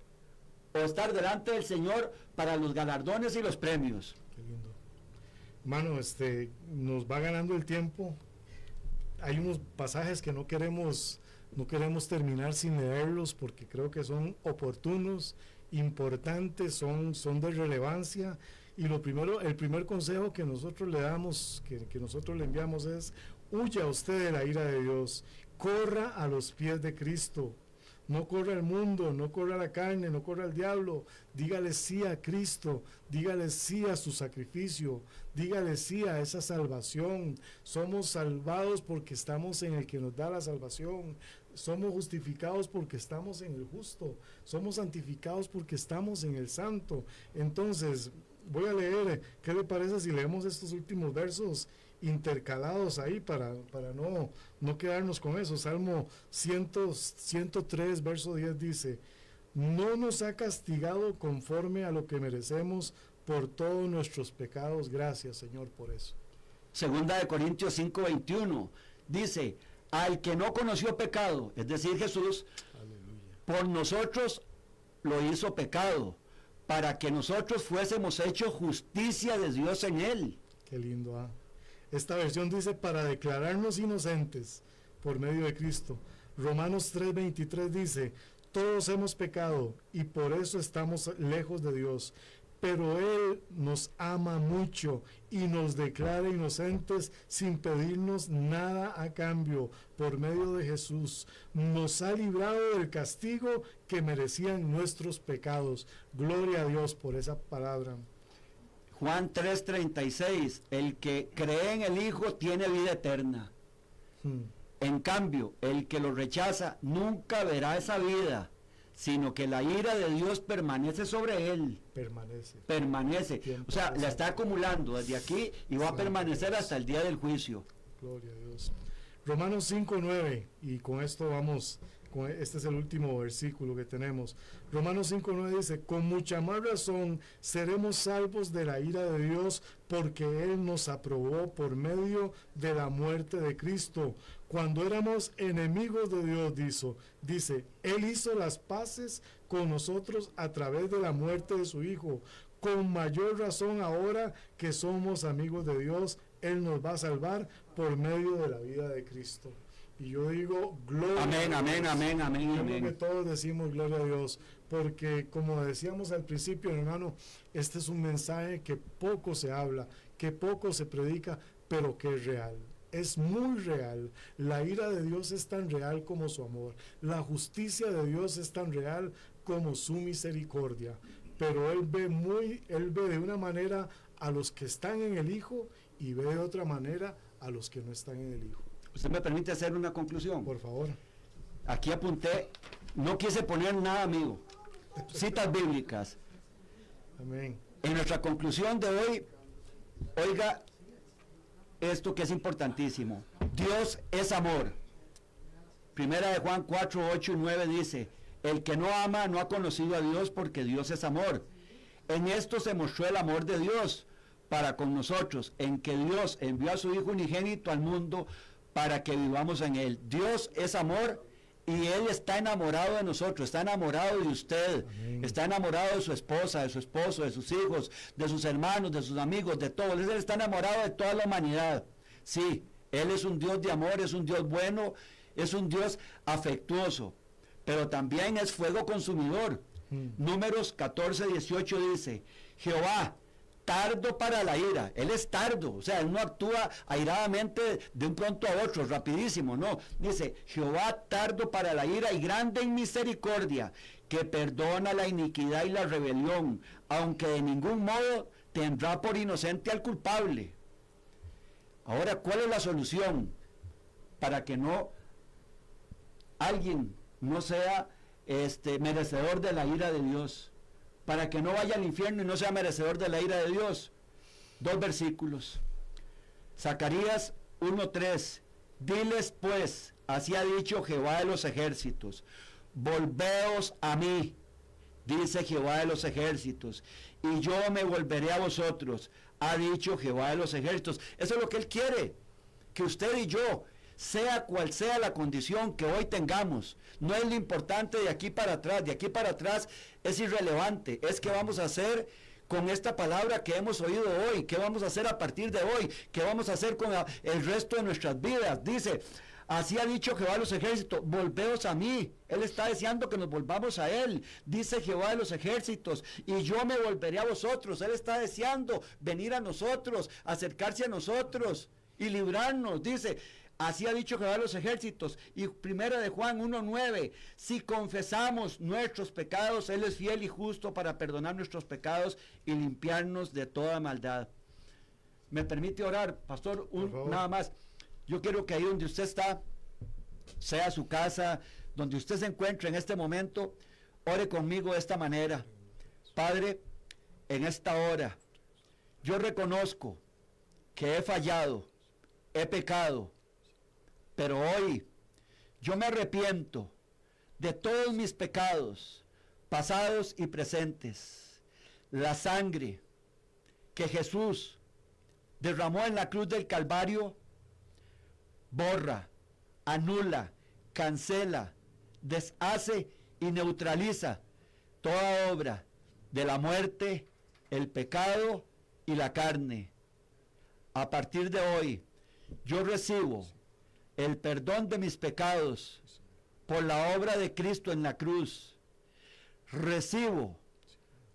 o estar delante del Señor para los galardones y los premios. Qué lindo. Hermano, nos va ganando el tiempo. Hay unos pasajes que no queremos terminar sin leerlos, porque creo que son oportunos, importantes, son de relevancia. Y el primer consejo que nosotros le damos, que nosotros le enviamos es: huya usted de la ira de Dios, corra a los pies de Cristo. No corra al mundo, no corra a la carne, no corra al diablo. Dígale sí a Cristo, dígale sí a su sacrificio, dígale sí a esa salvación. Somos salvados porque estamos en el que nos da la salvación. Somos justificados porque estamos en el justo. Somos santificados porque estamos en el santo. Entonces, voy a leer, ¿qué le parece si leemos estos últimos versos intercalados ahí para no quedarnos con eso? Salmo 103, verso 10 dice: no nos ha castigado conforme a lo que merecemos, por todos nuestros pecados. Gracias, Señor, por eso. Segunda de Corintios 5:21 dice: al que no conoció pecado, es decir, Jesús, aleluya, por nosotros lo hizo pecado, para que nosotros fuésemos hechos justicia de Dios en él. Qué lindo, ¿ah? Esta versión dice: para declararnos inocentes por medio de Cristo. Romanos 3:23 dice: todos hemos pecado y por eso estamos lejos de Dios, pero Él nos ama mucho y nos declara inocentes sin pedirnos nada a cambio. Por medio de Jesús nos ha librado del castigo que merecían nuestros pecados. Gloria a Dios por esa palabra. Juan 3:36, el que cree en el Hijo tiene vida eterna. En cambio, el que lo rechaza nunca verá esa vida, sino que la ira de Dios permanece sobre él. Permanece. O sea, la está acumulando desde aquí y va a permanecer hasta el día del juicio. Gloria a Dios. Romanos 5:9, y con esto vamos, este es el último versículo que tenemos. Romanos 5:9 dice: con mucha más razón seremos salvos de la ira de Dios, porque Él nos aprobó por medio de la muerte de Cristo. Cuando éramos enemigos de Dios, dice, Él hizo las paces con nosotros a través de la muerte de su Hijo. Con mayor razón ahora que somos amigos de Dios, Él nos va a salvar por medio de la vida de Cristo. Y yo digo, gloria Amén, a Dios. amén, amén, amén, Yo creo que amén. todos decimos gloria a Dios, porque como decíamos al principio, hermano, este es un mensaje que poco se habla, que poco se predica, pero que es real. Es muy real. La ira de Dios es tan real como su amor. La justicia de Dios es tan real como su misericordia. Pero Él ve de una manera a los que están en el Hijo y ve de otra manera a los que no están en el Hijo. ¿Usted me permite hacer una conclusión? Por favor. Aquí apunté, no quise poner nada, amigo. Citas bíblicas. Amén. En nuestra conclusión de hoy, oiga esto que es importantísimo. Dios es amor. Primera de Juan 4, 8 y 9 dice: el que no ama no ha conocido a Dios, porque Dios es amor. En esto se mostró el amor de Dios para con nosotros, en que Dios envió a su Hijo unigénito al mundo para que vivamos en Él. Dios es amor y Él está enamorado de nosotros, está enamorado de usted, Amén. está enamorado de su esposa, de su esposo, de sus hijos, de sus hermanos, de sus amigos, de todos. Él está enamorado de toda la humanidad. Sí, Él es un Dios de amor, es un Dios bueno, es un Dios afectuoso, pero también es fuego consumidor. Números 14, 18 dice: Jehová, tardo para la ira. Él es tardo, o sea, Él no actúa airadamente de un pronto a otro, rapidísimo, no. Dice: Jehová, tardo para la ira y grande en misericordia, que perdona la iniquidad y la rebelión, aunque de ningún modo tendrá por inocente al culpable. Ahora, ¿cuál es la solución para que alguien no sea merecedor de la ira de Dios? Para que no vaya al infierno y no sea merecedor de la ira de Dios. 2 versículos. Zacarías 1:3. Diles pues, así ha dicho Jehová de los ejércitos: volveos a mí, dice Jehová de los ejércitos, y yo me volveré a vosotros, ha dicho Jehová de los ejércitos. Eso es lo que Él quiere, que usted y yo, sea cual sea la condición que hoy tengamos, no es lo importante de aquí para atrás es irrelevante, es qué vamos a hacer con esta palabra que hemos oído hoy, qué vamos a hacer a partir de hoy, qué vamos a hacer con el resto de nuestras vidas. Dice: así ha dicho Jehová de los ejércitos, volveos a mí. Él está deseando que nos volvamos a Él, dice Jehová de los ejércitos, y yo me volveré a vosotros. Él está deseando venir a nosotros, acercarse a nosotros y librarnos. Dice: así ha dicho Jehová de los ejércitos. Y primera de Juan 1:9, si confesamos nuestros pecados, Él es fiel y justo para perdonar nuestros pecados y limpiarnos de toda maldad. ¿Me permite orar, pastor? Nada más. Yo quiero que ahí donde usted está, sea su casa, donde usted se encuentre en este momento, ore conmigo de esta manera. Padre, en esta hora, yo reconozco que he fallado, he pecado, pero hoy yo me arrepiento de todos mis pecados, pasados y presentes. La sangre que Jesús derramó en la cruz del Calvario borra, anula, cancela, deshace y neutraliza toda obra de la muerte, el pecado y la carne. A partir de hoy, yo recibo el perdón de mis pecados por la obra de Cristo en la cruz. Recibo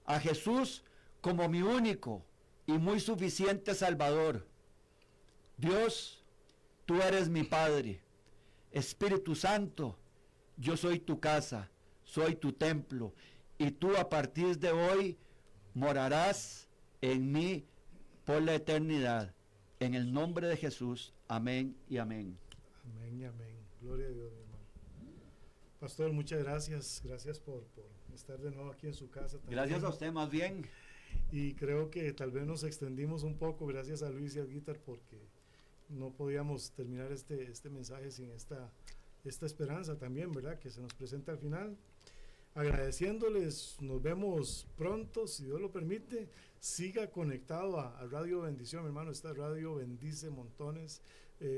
a Jesús como mi único y muy suficiente Salvador. Dios, tú eres mi Padre. Espíritu Santo, yo soy tu casa, soy tu templo, y tú a partir de hoy morarás en mí por la eternidad. En el nombre de Jesús, amén y amén. Amén y amén. Gloria a Dios, mi hermano. Pastor, muchas gracias. Gracias por estar de nuevo aquí en su casa también. Gracias a usted, más bien. Y creo que tal vez nos extendimos un poco, gracias a Luis y a Guitar, porque no podíamos terminar este mensaje sin esta esperanza también, ¿verdad? Que se nos presenta al final. Agradeciéndoles, nos vemos pronto, si Dios lo permite. Siga conectado a Radio Bendición, hermano. Esta radio bendice montones.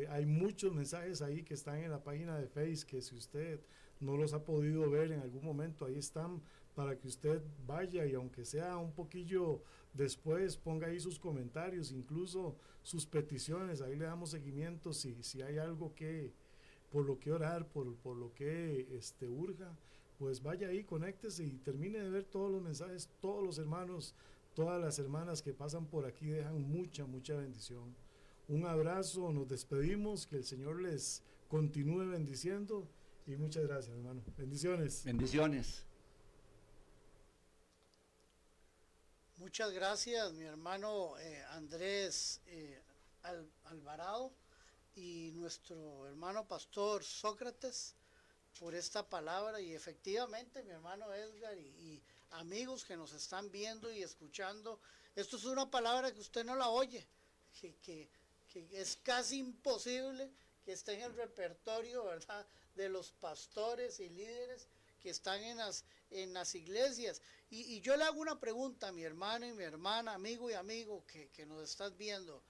Hay muchos mensajes ahí que están en la página de Facebook, que si usted no los ha podido ver en algún momento, ahí están para que usted vaya y aunque sea un poquillo después, ponga ahí sus comentarios, incluso sus peticiones. Ahí le damos seguimiento si hay algo que por lo que orar, por lo que urja, pues vaya ahí, conéctese y termine de ver todos los mensajes. Todos los hermanos, todas las hermanas que pasan por aquí dejan mucha bendición. Un abrazo, nos despedimos, que el Señor les continúe bendiciendo y muchas gracias, hermano. Bendiciones. Bendiciones. Muchas gracias, mi hermano Andrés Alvarado y nuestro hermano pastor Sócrates por esta palabra. Y efectivamente, mi hermano Edgar y amigos que nos están viendo y escuchando, esto es una palabra que usted no la oye, que es casi imposible que esté en el repertorio, ¿verdad?, de los pastores y líderes que están en las iglesias. Y yo le hago una pregunta a mi hermano y mi hermana, amigo y amigo que nos estás viendo.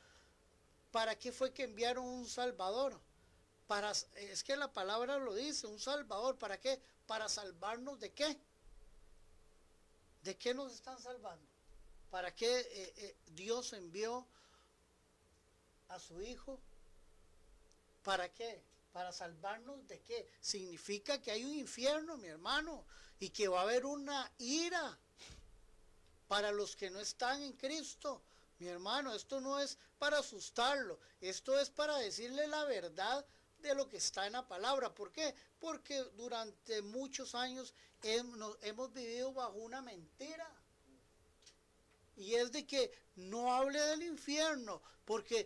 ¿Para qué fue que enviaron un Salvador? Es que la palabra lo dice, un Salvador. ¿Para qué? ¿Para salvarnos de qué? ¿De qué nos están salvando? ¿Para qué Dios envió a su Hijo? ¿Para qué? ¿Para salvarnos de qué? Significa que hay un infierno, mi hermano, y que va a haber una ira para los que no están en Cristo. Mi hermano, esto no es para asustarlo, esto es para decirle la verdad de lo que está en la palabra. ¿Por qué? Porque durante muchos años hemos vivido bajo una mentira. Y es de que no hable del infierno, porque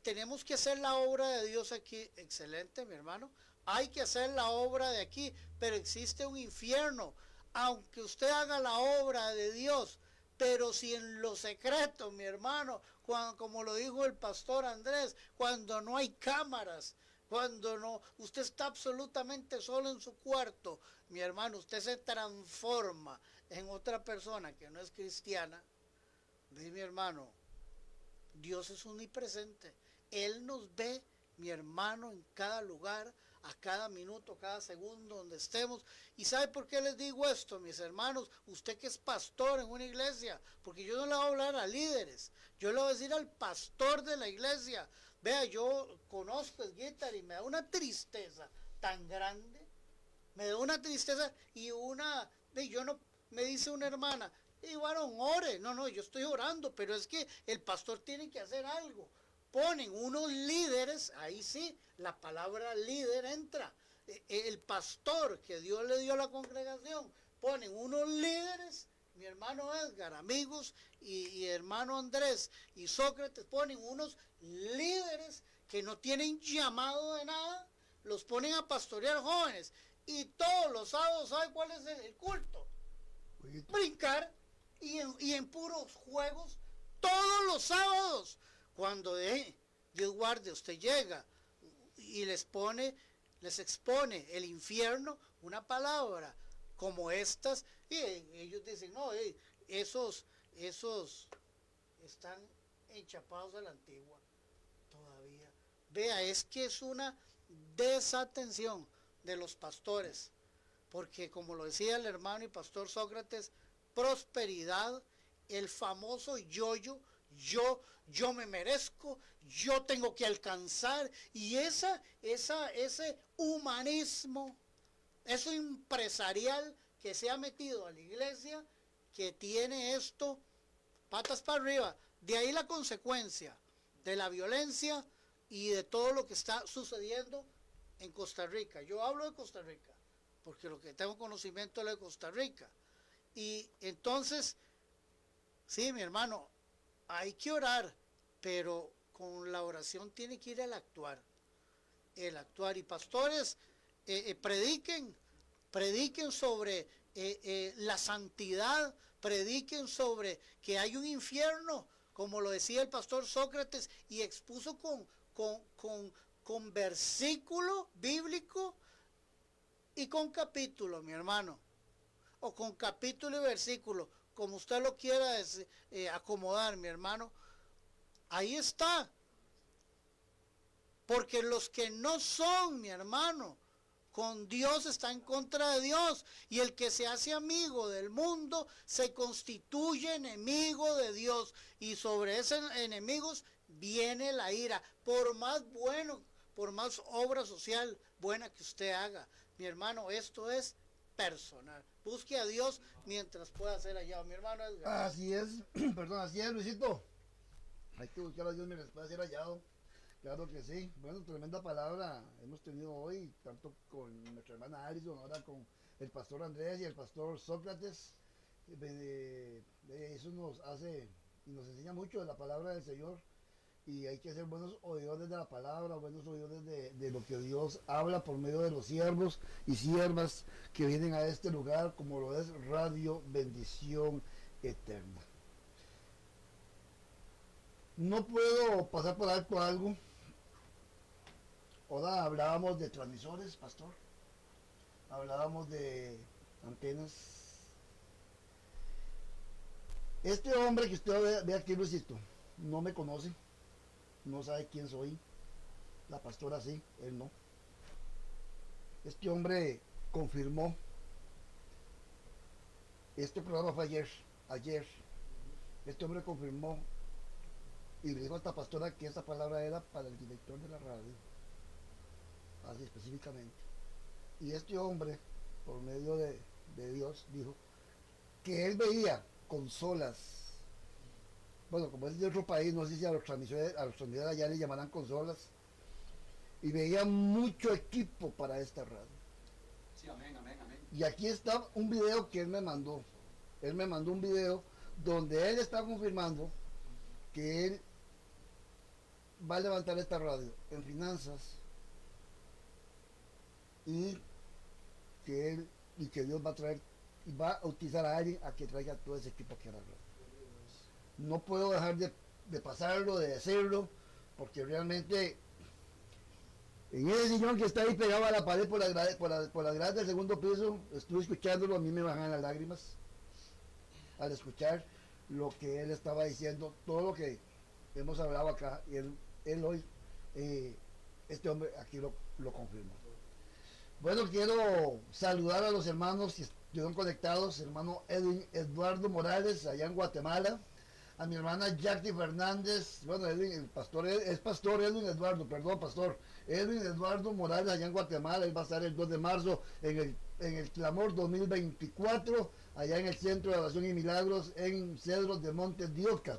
tenemos que hacer la obra de Dios aquí. Excelente, mi hermano. Hay que hacer la obra de aquí, pero existe un infierno. Aunque usted haga la obra de Dios, pero si en lo secreto, mi hermano, como lo dijo el pastor Andrés, cuando no hay cámaras, cuando no, usted está absolutamente solo en su cuarto, mi hermano, usted se transforma en otra persona que no es cristiana. Mi hermano, Dios es omnipresente. Él nos ve, mi hermano, en cada lugar, a cada minuto, cada segundo donde estemos. ¿Y sabe por qué les digo esto, mis hermanos? Usted que es pastor en una iglesia, porque yo no le voy a hablar a líderes, yo le voy a decir al pastor de la iglesia. Vea, yo conozco el guitar y me da una tristeza tan grande, me da una tristeza me dice una hermana, y varón, ore. No, yo estoy orando, pero es que el pastor tiene que hacer algo. Ponen unos líderes, ahí sí, la palabra líder entra. El pastor que Dios le dio a la congregación, ponen unos líderes, mi hermano Edgar, amigos, y hermano Andrés y Sócrates, ponen unos líderes que no tienen llamado de nada, los ponen a pastorear jóvenes. Y todos los sábados, ¿sabe cuál es el culto? Brincar y en puros juegos todos los sábados. Cuando Dios guarde, usted llega y les expone el infierno, una palabra como estas, y ellos dicen, no, esos están enchapados a la antigua todavía. Vea, es que es una desatención de los pastores, porque como lo decía el hermano y pastor Sócrates, prosperidad, el famoso yo me merezco, yo tengo que alcanzar, y ese humanismo, eso empresarial que se ha metido a la iglesia, que tiene esto patas para arriba. De ahí la consecuencia de la violencia y de todo lo que está sucediendo en Costa Rica. Yo hablo de Costa Rica porque lo que tengo conocimiento es de Costa Rica. Y entonces, sí, mi hermano, hay que orar, pero con la oración tiene que ir el actuar. Y pastores, prediquen sobre la santidad, prediquen sobre que hay un infierno, como lo decía el pastor Sócrates, y expuso con versículo bíblico y con capítulo, mi hermano, o con capítulo y versículo, como usted lo quiera acomodar, mi hermano. Ahí está. Porque los que no son, mi hermano, con Dios está en contra de Dios. Y el que se hace amigo del mundo se constituye enemigo de Dios. Y sobre esos enemigos viene la ira. Por más bueno, por más obra social buena que usted haga, mi hermano, esto es personal. Busque a Dios mientras pueda ser hallado. Mi hermano Edgar. Así es, perdón, así es, Luisito. Hay que buscar a Dios mientras pueda ser hallado. Claro que sí. Bueno, tremenda palabra hemos tenido hoy, tanto con nuestra hermana Alison, ahora con el pastor Andrés y el pastor Sócrates. Eso nos hace y nos enseña mucho de la palabra del Señor. Y hay que ser buenos oidores de la palabra, buenos oidores de lo que Dios habla por medio de los siervos y siervas que vienen a este lugar, como lo es Radio Bendición Eterna. No puedo pasar por alto algo. Ahora hablábamos de transmisores, pastor. Hablábamos de antenas. Este hombre que usted ve aquí, Luisito, no me conoce. No sabe quién soy. La pastora sí, él no. Este hombre confirmó. Este programa fue ayer. Este hombre confirmó y le dijo a esta pastora que esta palabra era para el director de la radio. Así específicamente. Y este hombre, por medio de Dios, dijo que él veía consolas. Bueno, como es de otro país, no sé si a los transmisores allá le llamarán consolas. Y veía mucho equipo para esta radio. Sí, amén, amén, amén. Y aquí está un video que él me mandó. Él me mandó un video donde él está confirmando que él va a levantar esta radio en finanzas y que Dios va a traer y va a utilizar a alguien a que traiga todo ese equipo aquí a la radio. No puedo dejar de pasarlo, de decirlo, porque realmente en ese sillón que está ahí pegado a la pared por las gradas del segundo piso, estuve escuchándolo, a mí me bajan las lágrimas al escuchar lo que él estaba diciendo, todo lo que hemos hablado acá, y él hoy, este hombre aquí lo confirmó. Bueno, quiero saludar a los hermanos que estuvieron conectados, hermano Edwin Eduardo Morales, allá en Guatemala, a mi hermana Jackie Fernández, bueno, Edwin, el pastor, es pastor Edwin Eduardo, perdón, pastor Edwin Eduardo Morales, allá en Guatemala. Él va a estar el 2 de marzo en el Clamor 2024, allá en el Centro de Oración y Milagros, en Cedros de Montes de Oca.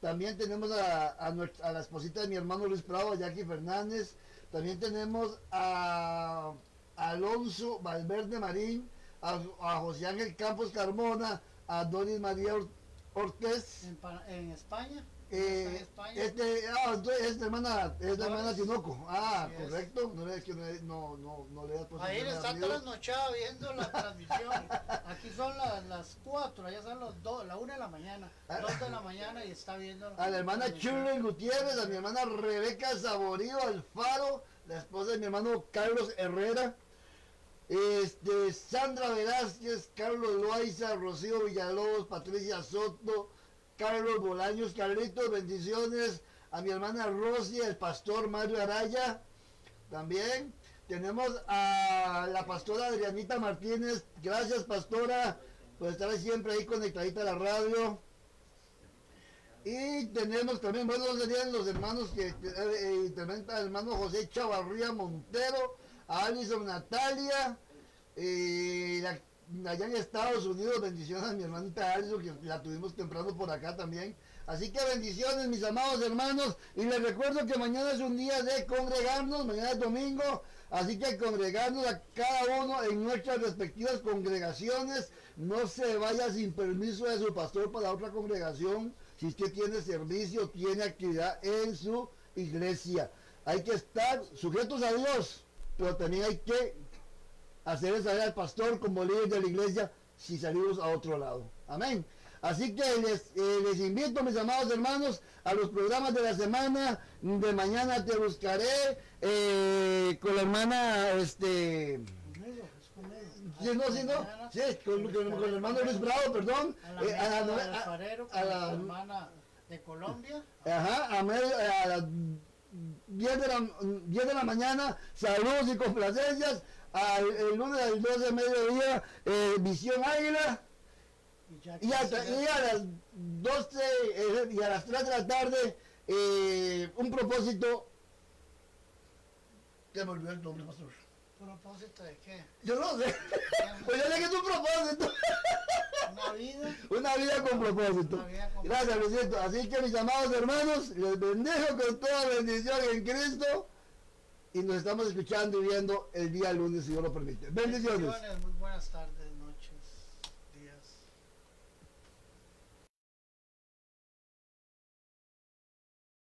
También tenemos a la esposita de mi hermano Luis Prado, Jackie Fernández. También tenemos a Alonso Valverde Marín, a José Ángel Campos Carmona, a Doris María Ortiz. En España. En España. Es la hermana Tinoco. Ah, correcto. No le puesto. Ahí le está trasnochada viendo la transmisión. Aquí son las 4, allá son la 1 de la mañana, 2 de la mañana y está viendo. A la hermana Shirley Gutiérrez, a mi hermana Rebeca Saborío Alfaro, la esposa de mi hermano Carlos Herrera. Sandra Velázquez, Carlos Loaiza, Rocío Villalobos, Patricia Soto, Carlos Bolaños, Carlitos, bendiciones a mi hermana Rosy, el pastor Mario Araya. También tenemos a la pastora Adrianita Martínez, gracias pastora por estar siempre ahí conectadita a la radio. Y tenemos también, bueno, serían los hermanos también el hermano José Chavarría Montero, a Alison Natalia, allá en Estados Unidos, bendiciones a mi hermanita Alison, que la tuvimos temprano por acá también. Así que bendiciones, mis amados hermanos, y les recuerdo que mañana es un día de congregarnos, mañana es domingo, así que congregarnos a cada uno en nuestras respectivas congregaciones. No se vaya sin permiso de su pastor para otra congregación, si usted tiene servicio, tiene actividad en su iglesia. Hay que estar sujetos a Dios, pero también hay que hacer saber al pastor como líder de la iglesia si salimos a otro lado. Amén. Así que les invito, mis amados hermanos, a los programas de la semana. De mañana te buscaré con la hermana, sí, con el hermano Luis Bravo, perdón. A la hermana de Colombia. Ajá, a las 10 de la mañana, saludos y complacencias. El lunes a las 12 de mediodía, Visión Águila. Y a las 12 y a las 3 de la tarde, un propósito. Que me olvidó el nombre, pastor. ¿Propósito de qué? Yo no sé. Pues yo sé que es un propósito. Una vida. Una vida con propósito. Gracias, Luisito. Así que mis amados hermanos, les bendigo con toda bendición en Cristo. Y nos estamos escuchando y viendo el día lunes, si Dios lo permite. Bendiciones. Muy buenas tardes.